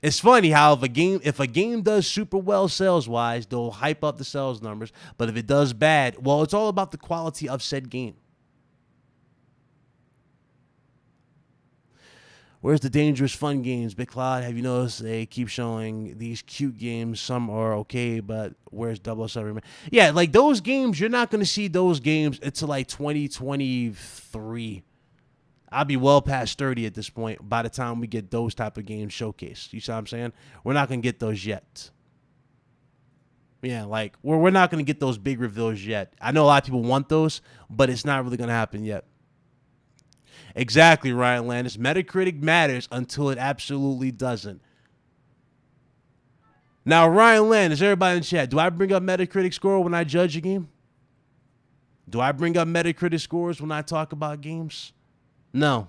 It's funny how if a game does super well sales-wise, they'll hype up the sales numbers. But if it does bad, well, it's all about the quality of said game. Where's the dangerous fun games? Big Cloud, have you noticed they keep showing these cute games? Some are okay, but where's 007? Yeah, like those games, you're not going to see those games until like 2023. I'll be well past 30 at this point by the time we get those type of games showcased. You see what I'm saying? We're not going to get those yet. Yeah, like we're not going to get those big reveals yet. I know a lot of people want those, but it's not really going to happen yet. Exactly, Ryan Landis. Metacritic matters until it absolutely doesn't. Now, Ryan Landis, everybody in the chat, do I bring up Metacritic score when I judge a game? Do I bring up Metacritic scores when I talk about games? No.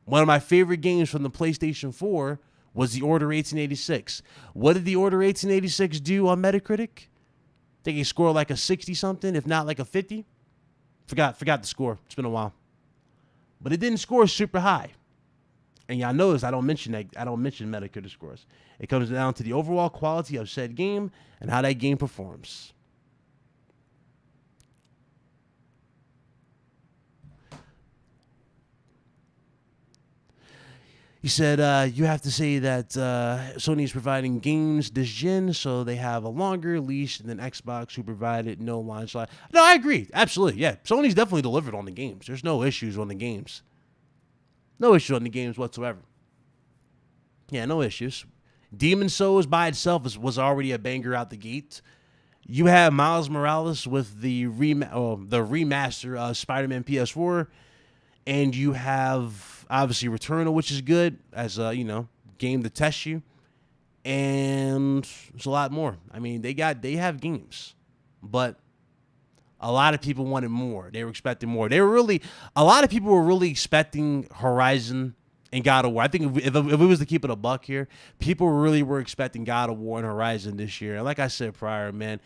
One of my favorite games from the PlayStation 4 was The Order 1886. What did The Order 1886 do on Metacritic? I think it scored like a 60-something, if not like a 50. Forgot the score. It's been a while. But it didn't score super high. And y'all notice I don't mention Metacritic scores. It comes down to the overall quality of said game and how that game performs. He said, you have to say that Sony is providing games this gen, so they have a longer leash than Xbox, who provided no launch slot. No, I agree. Absolutely. Yeah, Sony's definitely delivered on the games. There's no issues on the games. No issues on the games whatsoever. Yeah, no issues. Demon's Souls by itself was already a banger out the gate. You have Miles Morales with the remaster of Spider-Man PS4, and you have obviously Returnal, which is good as a game to test you, and there's a lot more. I mean, they have games, but a lot of people wanted more. They were expecting more. A lot of people were really expecting Horizon and God of War. I think if it was to keep it a buck here, people really were expecting God of War and Horizon this year. And like I said prior, man,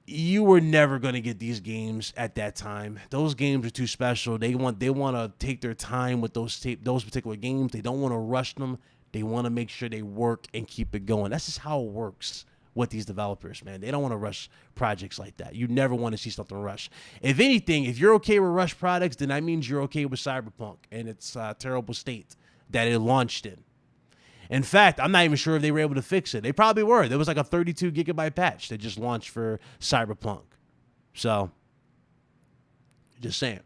you were never going to get these games at that time. Those games are too special. They want to take their time with those particular games. They don't want to rush them. They want to make sure they work and keep it going. That's just how it works with these developers, man. They don't want to rush projects like that. You never want to see something rush. If anything, if you're okay with rush products, then that means you're okay with Cyberpunk and its terrible state that it launched in. In fact, I'm not even sure if they were able to fix it. They probably were. There was like a 32 gigabyte patch that just launched for Cyberpunk. So, just saying.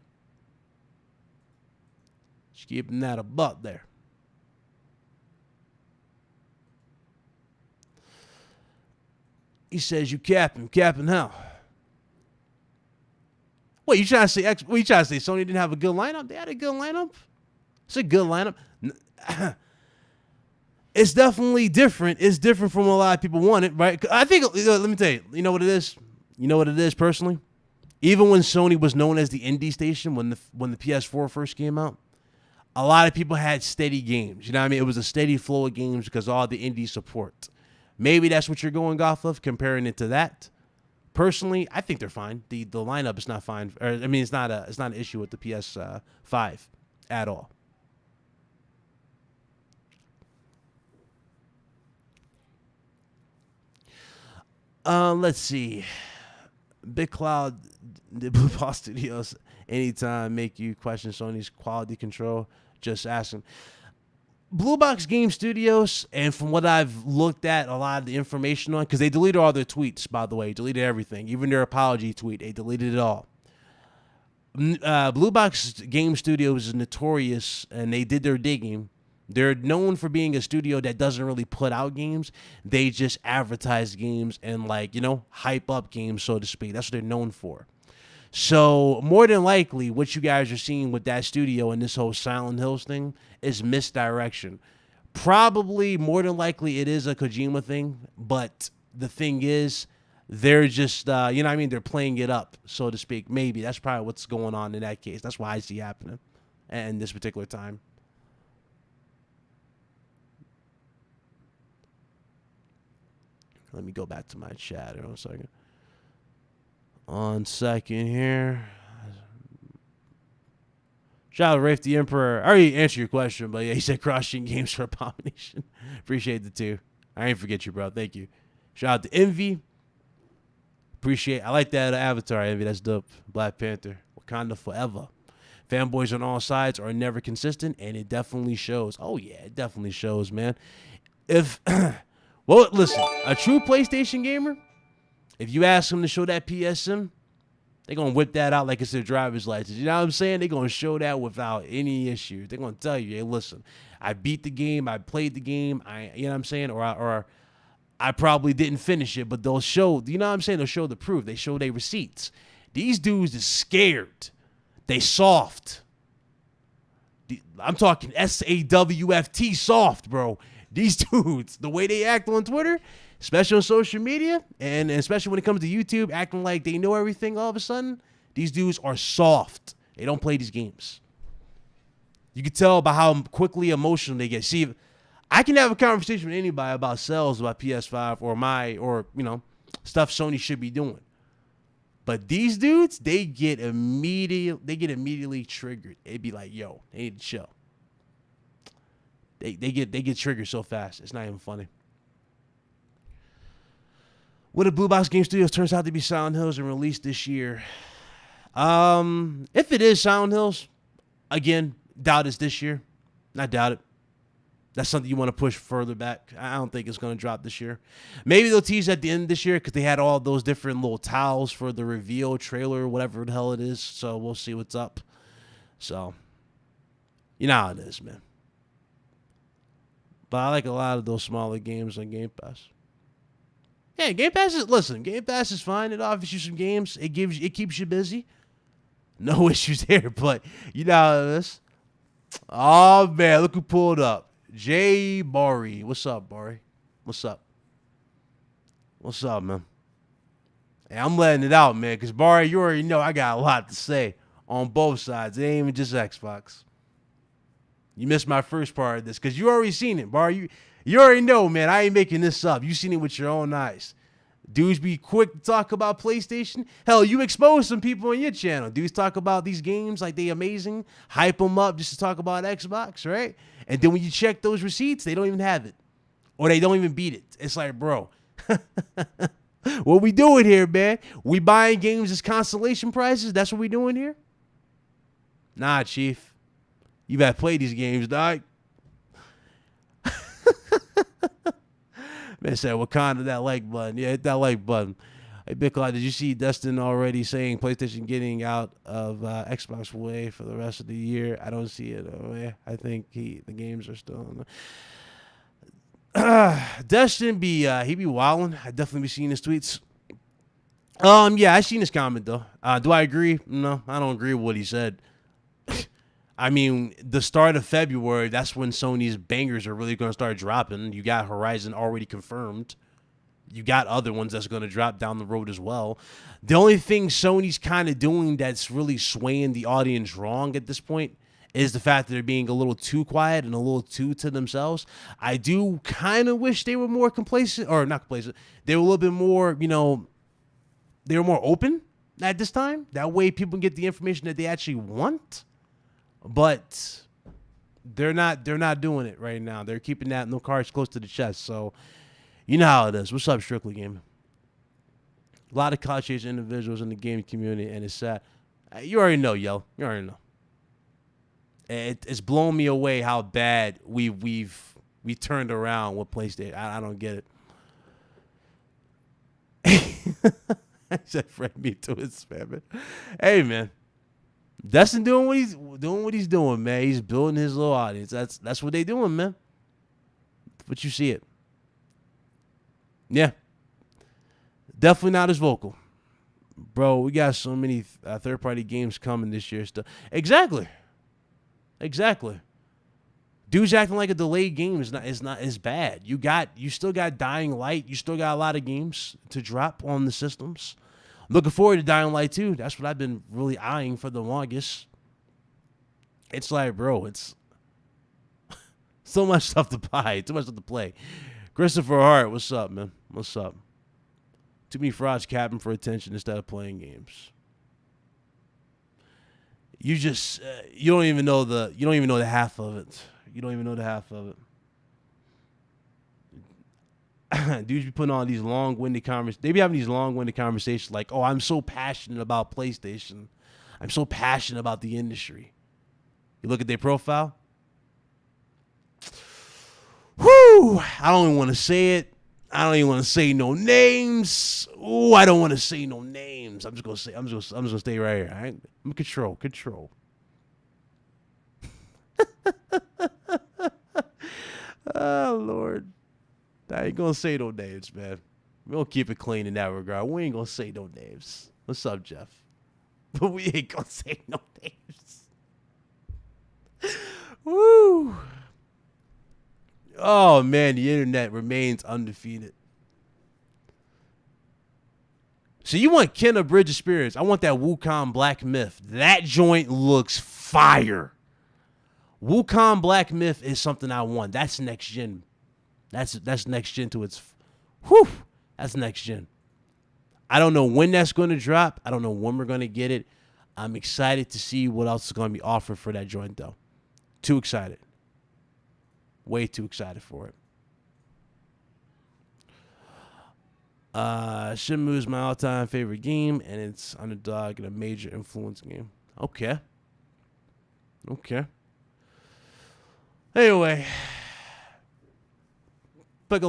Just keeping that a buck there. He says, you capping hell. What, you trying to say Sony didn't have a good lineup? They had a good lineup. It's a good lineup. It's definitely different. It's different from what a lot of people want it, right? I think, let me tell you, you know what it is? You know what it is personally? Even when Sony was known as the indie station, when the PS4 first came out, a lot of people had steady games. You know what I mean? It was a steady flow of games because all the indie support. Maybe that's what you're going off of, comparing it to that. Personally, I think they're fine. The lineup is not fine. Or, I mean, it's not an issue with the PS5 at all. Let's see. Big Cloud, the Blue Box Studios, anytime make you question Sony's quality control. Just asking. Blue Box Game Studios, and from what I've looked at, a lot of the information on, because they deleted all their tweets, by the way, deleted everything, even their apology tweet, they deleted it all. Blue Box Game Studios is notorious, and they did their digging. They're known for being a studio that doesn't really put out games. They just advertise games and, like, you know, hype up games, so to speak. That's what they're known for. So more than likely, what you guys are seeing with that studio and this whole Silent Hills thing is misdirection. Probably, more than likely, it is a Kojima thing. But the thing is, they're just, you know what I mean? They're playing it up, so to speak. Maybe. That's probably what's going on in that case. That's why I see happening in this particular time. Let me go back to my chat here 1 second. 1 second here. Shout out Rafe the Emperor. I already answered your question, but yeah, he said cross-gen games for Abomination. Appreciate the two. I ain't forget you, bro. Thank you. Shout out to Envy. Appreciate. I like that avatar, Envy. That's dope. Black Panther. Wakanda forever. Fanboys on all sides are never consistent, and it definitely shows. Oh, yeah, it definitely shows, man. If... Well, listen, a true PlayStation gamer, if you ask them to show that PSM, they're going to whip that out like it's their driver's license. You know what I'm saying? They're going to show that without any issue. They're going to tell you, hey, listen, I beat the game, I played the game, you know what I'm saying? Or I probably didn't finish it, but they'll show, you know what I'm saying? They'll show the proof. They show their receipts. These dudes are scared. They soft. I'm talking SAWFT soft, bro. These dudes, the way they act on Twitter, especially on social media, and especially when it comes to YouTube, acting like they know everything all of a sudden, these dudes are soft. They don't play these games. You can tell by how quickly emotional they get. See, I can have a conversation with anybody about sales, about PS5, or you know, stuff Sony should be doing. But these dudes, they get immediately triggered. They'd be like, yo, they need to chill. They get triggered so fast. It's not even funny. What if Blue Box Game Studios turns out to be Silent Hills and released this year? If it is Silent Hills, again, doubt it's this year. I doubt it. That's something you want to push further back. I don't think it's going to drop this year. Maybe they'll tease at the end of this year because they had all those different little towels for the reveal trailer, whatever the hell it is. So we'll see what's up. So, you know how it is, man. But I like a lot of those smaller games on Game Pass. Yeah, Game Pass is fine. It offers you some games. It keeps you busy. No issues there, but you know how it is. Oh man, look who pulled up. Jay Barry. What's up, Barry? What's up? What's up, man? Hey, I'm letting it out, man, because Barry, you already know I got a lot to say on both sides. It ain't even just Xbox. You missed my first part of this because you already seen it, Bar. You already know, man. I ain't making this up. You seen it with your own eyes. Dudes be quick to talk about PlayStation. Hell, you expose some people on your channel. Dudes talk about these games like they amazing, hype them up just to talk about Xbox, right? And then when you check those receipts, they don't even have it. Or they don't even beat it. It's like, bro, what we doing here, man? We buying games as consolation prizes? That's what we doing here? Nah, Chief. You better play these games, dog. Man said, Wakanda, that like button. Yeah, hit that like button. Hey, Big Cloud, did you see Dustin already saying PlayStation getting out of Xbox way for the rest of the year? I don't see it. I think the games are still on. Dustin he be wilding. I definitely be seeing his tweets. Yeah, I seen his comment though. Do I agree? No, I don't agree with what he said. I mean, the start of February, that's when Sony's bangers are really going to start dropping. You got Horizon already confirmed. You got other ones that's going to drop down the road as well. The only thing Sony's kind of doing that's really swaying the audience wrong at this point is the fact that they're being a little too quiet and a little too to themselves. I do kind of wish they were more complacent, or not complacent. They were a little bit more, you know, they were more open at this time. That way people can get the information that they actually want. But they're not doing it right now. They're keeping no cards close to the chest. So you know how it is. What's up, Strictly Gaming? A lot of conscious individuals in the gaming community, and it's sad. You already know, yo. You already know. It's blown me away how bad we turned around with PlayStation. I don't get it. I said, "Friend me to his man." Hey, man, Dustin doing what he's doing, man. He's building his little audience. That's what they doing, man. But you see it, yeah. Definitely not as vocal, bro. We got so many third-party games coming this year. Still, exactly. Dudes acting like a delayed game is not as bad. You still got Dying Light. You still got a lot of games to drop on the systems. I'm looking forward to Dying Light 2. That's what I've been really eyeing for the longest. It's like, bro, it's so much stuff to buy, too much stuff to play. Christopher Hart, what's up, man? What's up? Too many frauds capping for attention instead of playing games. You just you don't even know the half of it. You don't even know the half of it. Dudes be putting on these long-winded conversations. They be having these long-winded conversations like, "Oh, I'm so passionate about PlayStation. I'm so passionate about the industry." You look at their profile. Whoo! I don't even want to say it. I don't even want to say no names. Ooh, I don't want to say no names. I'm just gonna stay right here. All right? I'm control. Oh Lord, I ain't gonna say no names, man. We gonna keep it clean in that regard. We ain't gonna say no names. What's up, Jeff? But we ain't gonna say no names. Woo! Oh man, the internet remains undefeated. So you want Kenna Bridge Experience? I want that Wukong Black Myth. That joint looks fire. Wukong Black Myth is something I want. That's next gen. That's next gen to its. Whew. That's next gen. I don't know when that's going to drop. I don't know when we're going to get it. I'm excited to see what else is going to be offered for that joint, though. Too excited. Way too excited for it. Shenmue is my all-time favorite game, and it's underdog in a major influence game. Okay. Anyway, let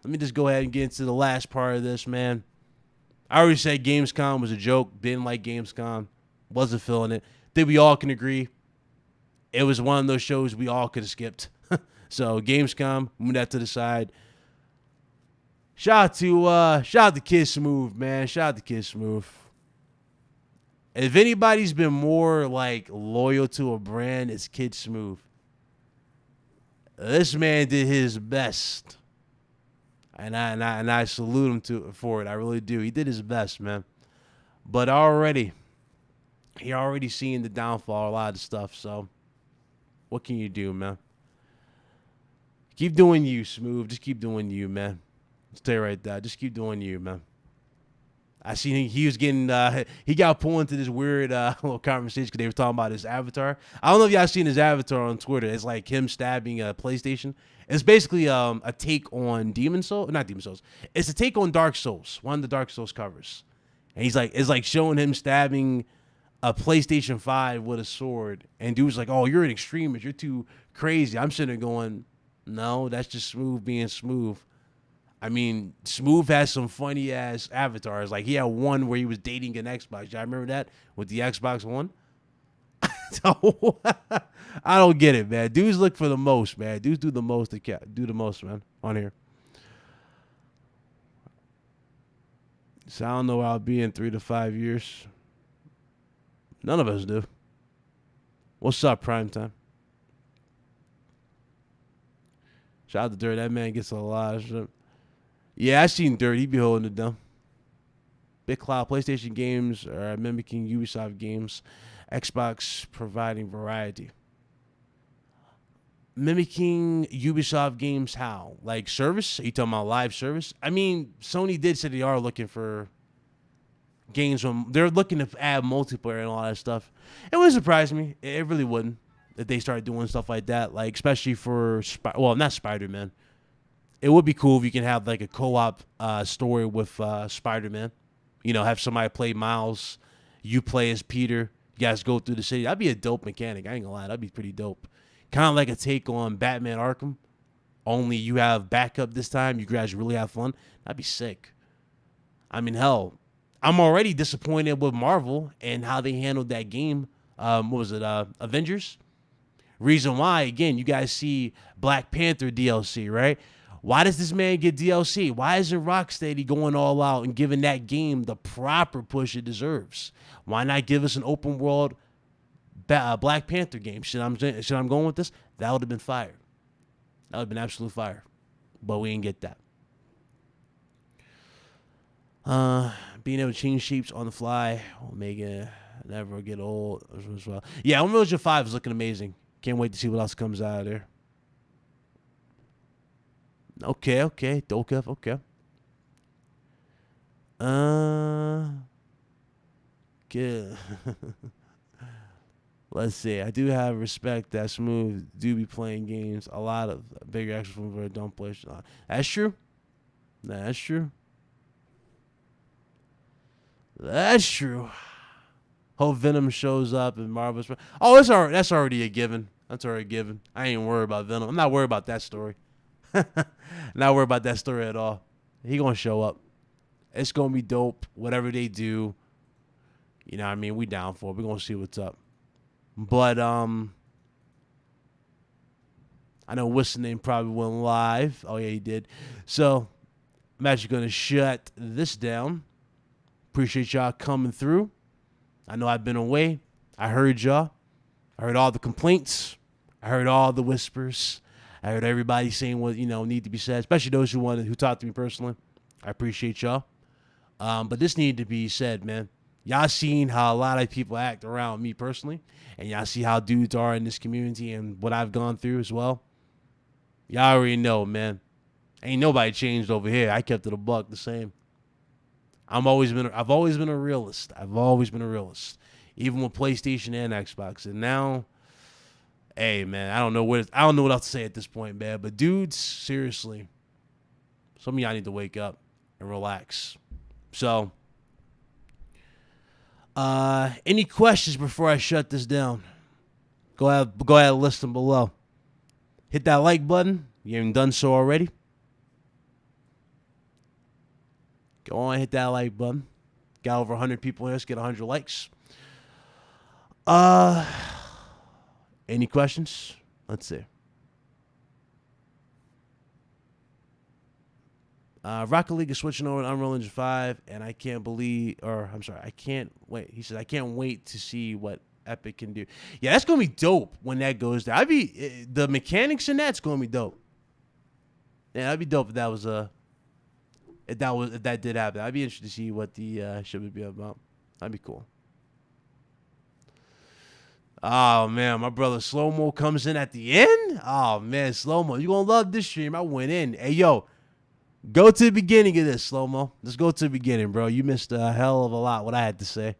me just go ahead and get into the last part of this, man. I already said Gamescom was a joke. Didn't like Gamescom. Wasn't feeling it. Think we all can agree it was one of those shows we all could have skipped. So Gamescom, move that to the side. Shout out to Kid Smooth, man. Shout out to Kid Smooth. If anybody's been more like loyal to a brand, it's Kid Smooth. This man did his best, and I salute him for it. I really do. He did his best, man. But he already seen the downfall of a lot of stuff. So, what can you do, man? Keep doing you, Smooth. Just keep doing you, man. Stay right there. Just keep doing you, man. I seen he was getting he got pulled into this weird little conversation because they were talking about his avatar. I don't know if y'all seen his avatar on Twitter. It's like him stabbing a PlayStation. It's basically a take on not Demon Souls. It's a take on Dark Souls, one of the Dark Souls covers. And it's like showing him stabbing a PlayStation 5 with a sword. And dude's like, "Oh, you're an extremist. You're too crazy." I'm sitting there going, "No, that's just Smooth being Smooth." I mean, Smooth has some funny ass avatars. Like he had one where he was dating an Xbox. Y'all remember that with the Xbox One? So I don't get it, man. Dudes look for the most, man. Dudes do the most. Do the most, man. On here. So I don't know where I'll be in 3 to 5 years. None of us do. What's up, Primetime? Shout out to Dirt. That man gets a lot of shit. Yeah, I seen Dirt. He be holding it down. Big Cloud PlayStation games are mimicking Ubisoft games. Xbox providing variety. Mimicking Ubisoft games how? Like service? Are you talking about live service? I mean, Sony did say they are looking for games when they're looking to add multiplayer and all that stuff. It wouldn't surprise me. It really wouldn't if they started doing stuff like that. Like especially for not Spider-Man. It would be cool if you can have like a co-op story with Spider-Man. You know, have somebody play Miles, you play as Peter. You guys go through the city. That'd be a dope mechanic. I ain't gonna lie, that'd be pretty dope. Kind of like a take on Batman Arkham. Only you have backup this time. You guys really have fun. That'd be sick. I mean, hell, I'm already disappointed with Marvel and how they handled that game. What was it? Avengers? Reason why, again, you guys see Black Panther DLC, right? Why does this man get DLC? Why isn't Rocksteady going all out and giving that game the proper push it deserves? Why not give us an open world Black Panther game? Should I'm going with this? That would have been fire. That would have been absolute fire. But we didn't get that. Being able to change shapes on the fly will make it never get old as well. Yeah, Unreal Engine 5 is looking amazing. Can't wait to see what else comes out of there. Okay. Dokev, okay. Good. Let's see. I do have respect that Smooth do be playing games. A lot of bigger actions from where don't play. That's true. That's true. That's true. Hope Venom shows up in Marvel's. Oh, that's already a given. That's already a given. I ain't worried about Venom. I'm not worried about that story. Not worried about that story at all. He gonna show up. It's gonna be dope. Whatever they do, you know what I mean? We down for it. We're gonna see what's up. But I know what's the name probably went live. Oh yeah, he did. So I'm actually gonna shut this down. Appreciate y'all coming through. I know I've been away. I heard y'all. I heard all the complaints. I heard all the whispers. I heard everybody saying what, need to be said, especially those who talked to me personally. I appreciate y'all. But this needed to be said, man. Y'all seen how a lot of people act around me personally, and y'all see how dudes are in this community and what I've gone through as well. Y'all already know, man. Ain't nobody changed over here. I kept it a buck the same. I've always been a realist. Even with PlayStation and Xbox. And now, hey man, I don't know what else to say at this point, man. But dudes, seriously, some of y'all need to wake up and relax. So, any questions before I shut this down? Go ahead and list them below. Hit that like button. You haven't done so already. Go on, hit that like button. Got over 100 people here. Let's get 100 likes. Any questions? Let's see. Rocket League is switching over to Unreal Engine 5, and I can't wait. He said, I can't wait to see what Epic can do. Yeah, that's going to be dope when that goes down. The mechanics in that's going to be dope. Yeah, that'd be dope if that did happen. I'd be interested to see what the shit would be about. That'd be cool. Oh, man, my brother Slow-Mo comes in at the end? Oh, man, Slow-Mo, you going to love this stream. I went in. Hey, yo, go to the beginning of this, Slow-Mo. Let's go to the beginning, bro. You missed a hell of a lot, what I had to say.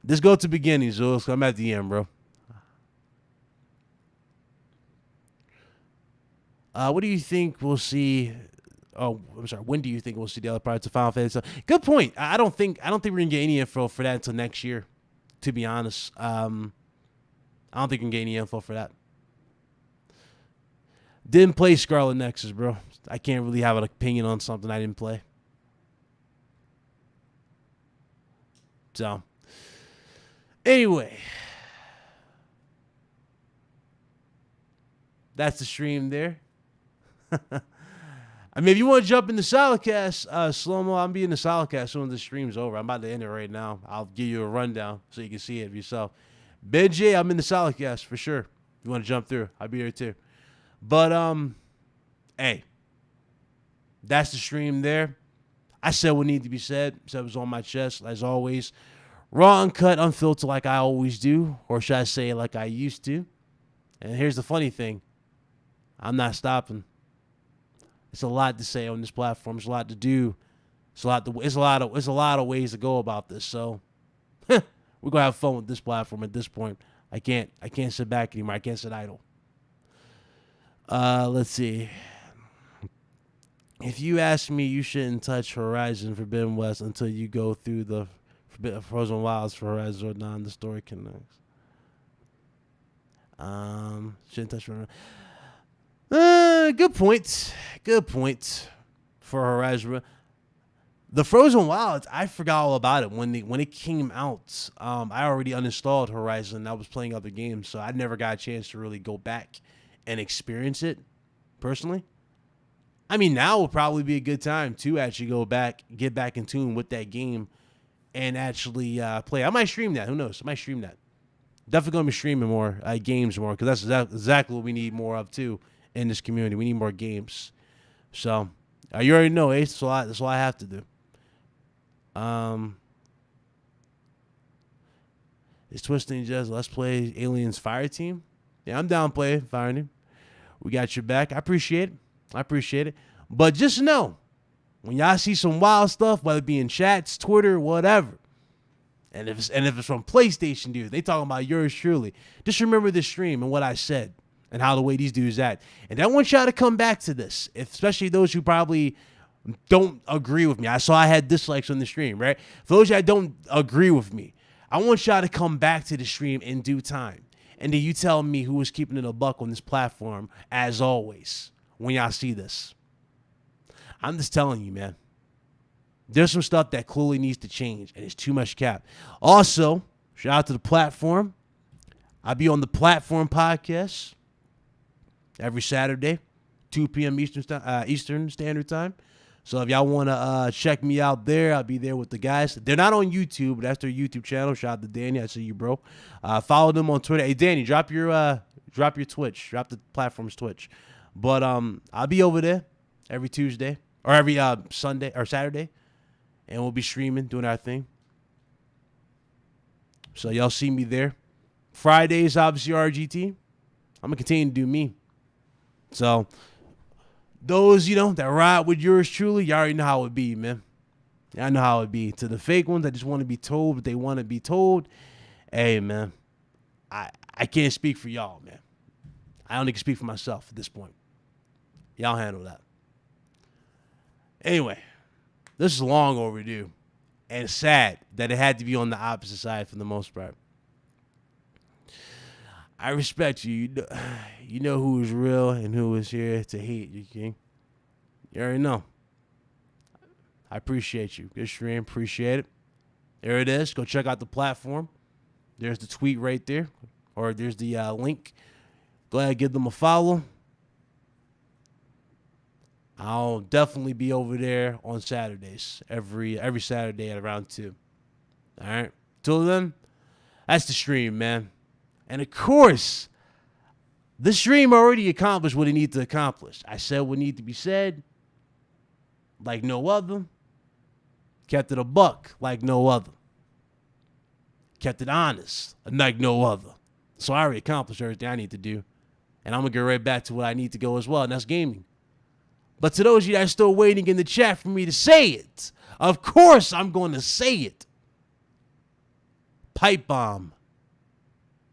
Just go to the beginning, Zulz. I'm at the end, bro. What do you think we'll see? Oh, I'm sorry. When do you think we'll see the other parts of Final Fantasy? Good point. I don't think we're gonna get any info for that until next year. To be honest, I don't think we can get any info for that. Didn't play Scarlet Nexus, bro. I can't really have an opinion on something I didn't play. So, anyway, that's the stream there. I mean, if you want to jump in the Solidcast, Slow-Mo, I'm being the Solidcast as soon as the stream's over. I'm about to end it right now. I'll give you a rundown so you can see it yourself. Ben J, I'm in the Solidcast for sure. If you want to jump through, I'll be here too. But, hey, that's the stream there. I said what needed to be said. Said it was on my chest, as always. Raw, uncut, unfiltered like I always do. Or should I say like I used to. And here's the funny thing. I'm not stopping. It's a lot to say on this platform. It's a lot to do. It's a lot of ways to go about this. So we're gonna have fun with this platform at this point. I can't sit back anymore. I can't sit idle. Let's see. If you ask me, you shouldn't touch Horizon Forbidden West until you go through the Frozen Wilds for Horizon Zero Dawn. The story connects. Shouldn't touch Horizon. Good point. Good point for Horizon. The Frozen Wilds, I forgot all about it when it came out. I already uninstalled Horizon. I was playing other games, so I never got a chance to really go back and experience it personally. I mean, now would probably be a good time to actually get back in tune with that game and actually play. I might stream that. Who knows? I might stream that. Definitely going to be streaming more games more because that's exactly what we need more of too in this community. We need more games. So you already know, Ace. That's all I have to do. Is Twisting Just Let's Play Aliens Fire Team? Yeah, I'm down playing Fire Team. We got your back. I appreciate it. But just know, when y'all see some wild stuff, whether it be in chats, Twitter, whatever, and if it's from PlayStation dude, they talking about yours truly, just remember this stream and what I said and how the way these dudes act. And I want y'all to come back to this, especially those who probably don't agree with me. I saw I had dislikes on the stream, right? For those that don't agree with me, I want y'all to come back to the stream in due time. And then you tell me who is keeping it a buck on this platform, as always, when y'all see this. I'm just telling you, man. There's some stuff that clearly needs to change, and it's too much cap. Also, shout out to the platform. I'll be on the Platform podcast every Saturday, 2 p.m. Eastern Standard Time. So if y'all want to check me out there, I'll be there with the guys. They're not on YouTube, but that's their YouTube channel. Shout out to Danny. I see you, bro. Follow them on Twitter. Hey, Danny, drop your Twitch. Drop the platform's Twitch. But I'll be over there every Tuesday or every Sunday or Saturday, and we'll be streaming, doing our thing. So y'all see me there. Fridays, obviously, RGT. I'm going to continue to do me. So those, that ride with yours truly, y'all already know how it be, man. Y'all know how it be. To the fake ones that just want to be told what they want to be told, hey, man, I can't speak for y'all, man. I only can speak for myself at this point. Y'all handle that. Anyway, this is long overdue. And sad that it had to be on the opposite side for the most part. I respect you. You know who is real and who is here to hate you, King. You already know. I appreciate you. Good stream. Appreciate it. There it is. Go check out the platform. There's the tweet right there. Or there's the link. Go ahead and give them a follow. I'll definitely be over there on Saturdays. Every Saturday at around 2. All right? Till then, that's the stream, man. And of course, the stream already accomplished what it needed to accomplish. I said what needed to be said, like no other. Kept it a buck, like no other. Kept it honest, like no other. So I already accomplished everything I need to do. And I'm going to get right back to what I need to go as well, and that's gaming. But to those of you that are still waiting in the chat for me to say it, of course I'm going to say it. Pipe bomb.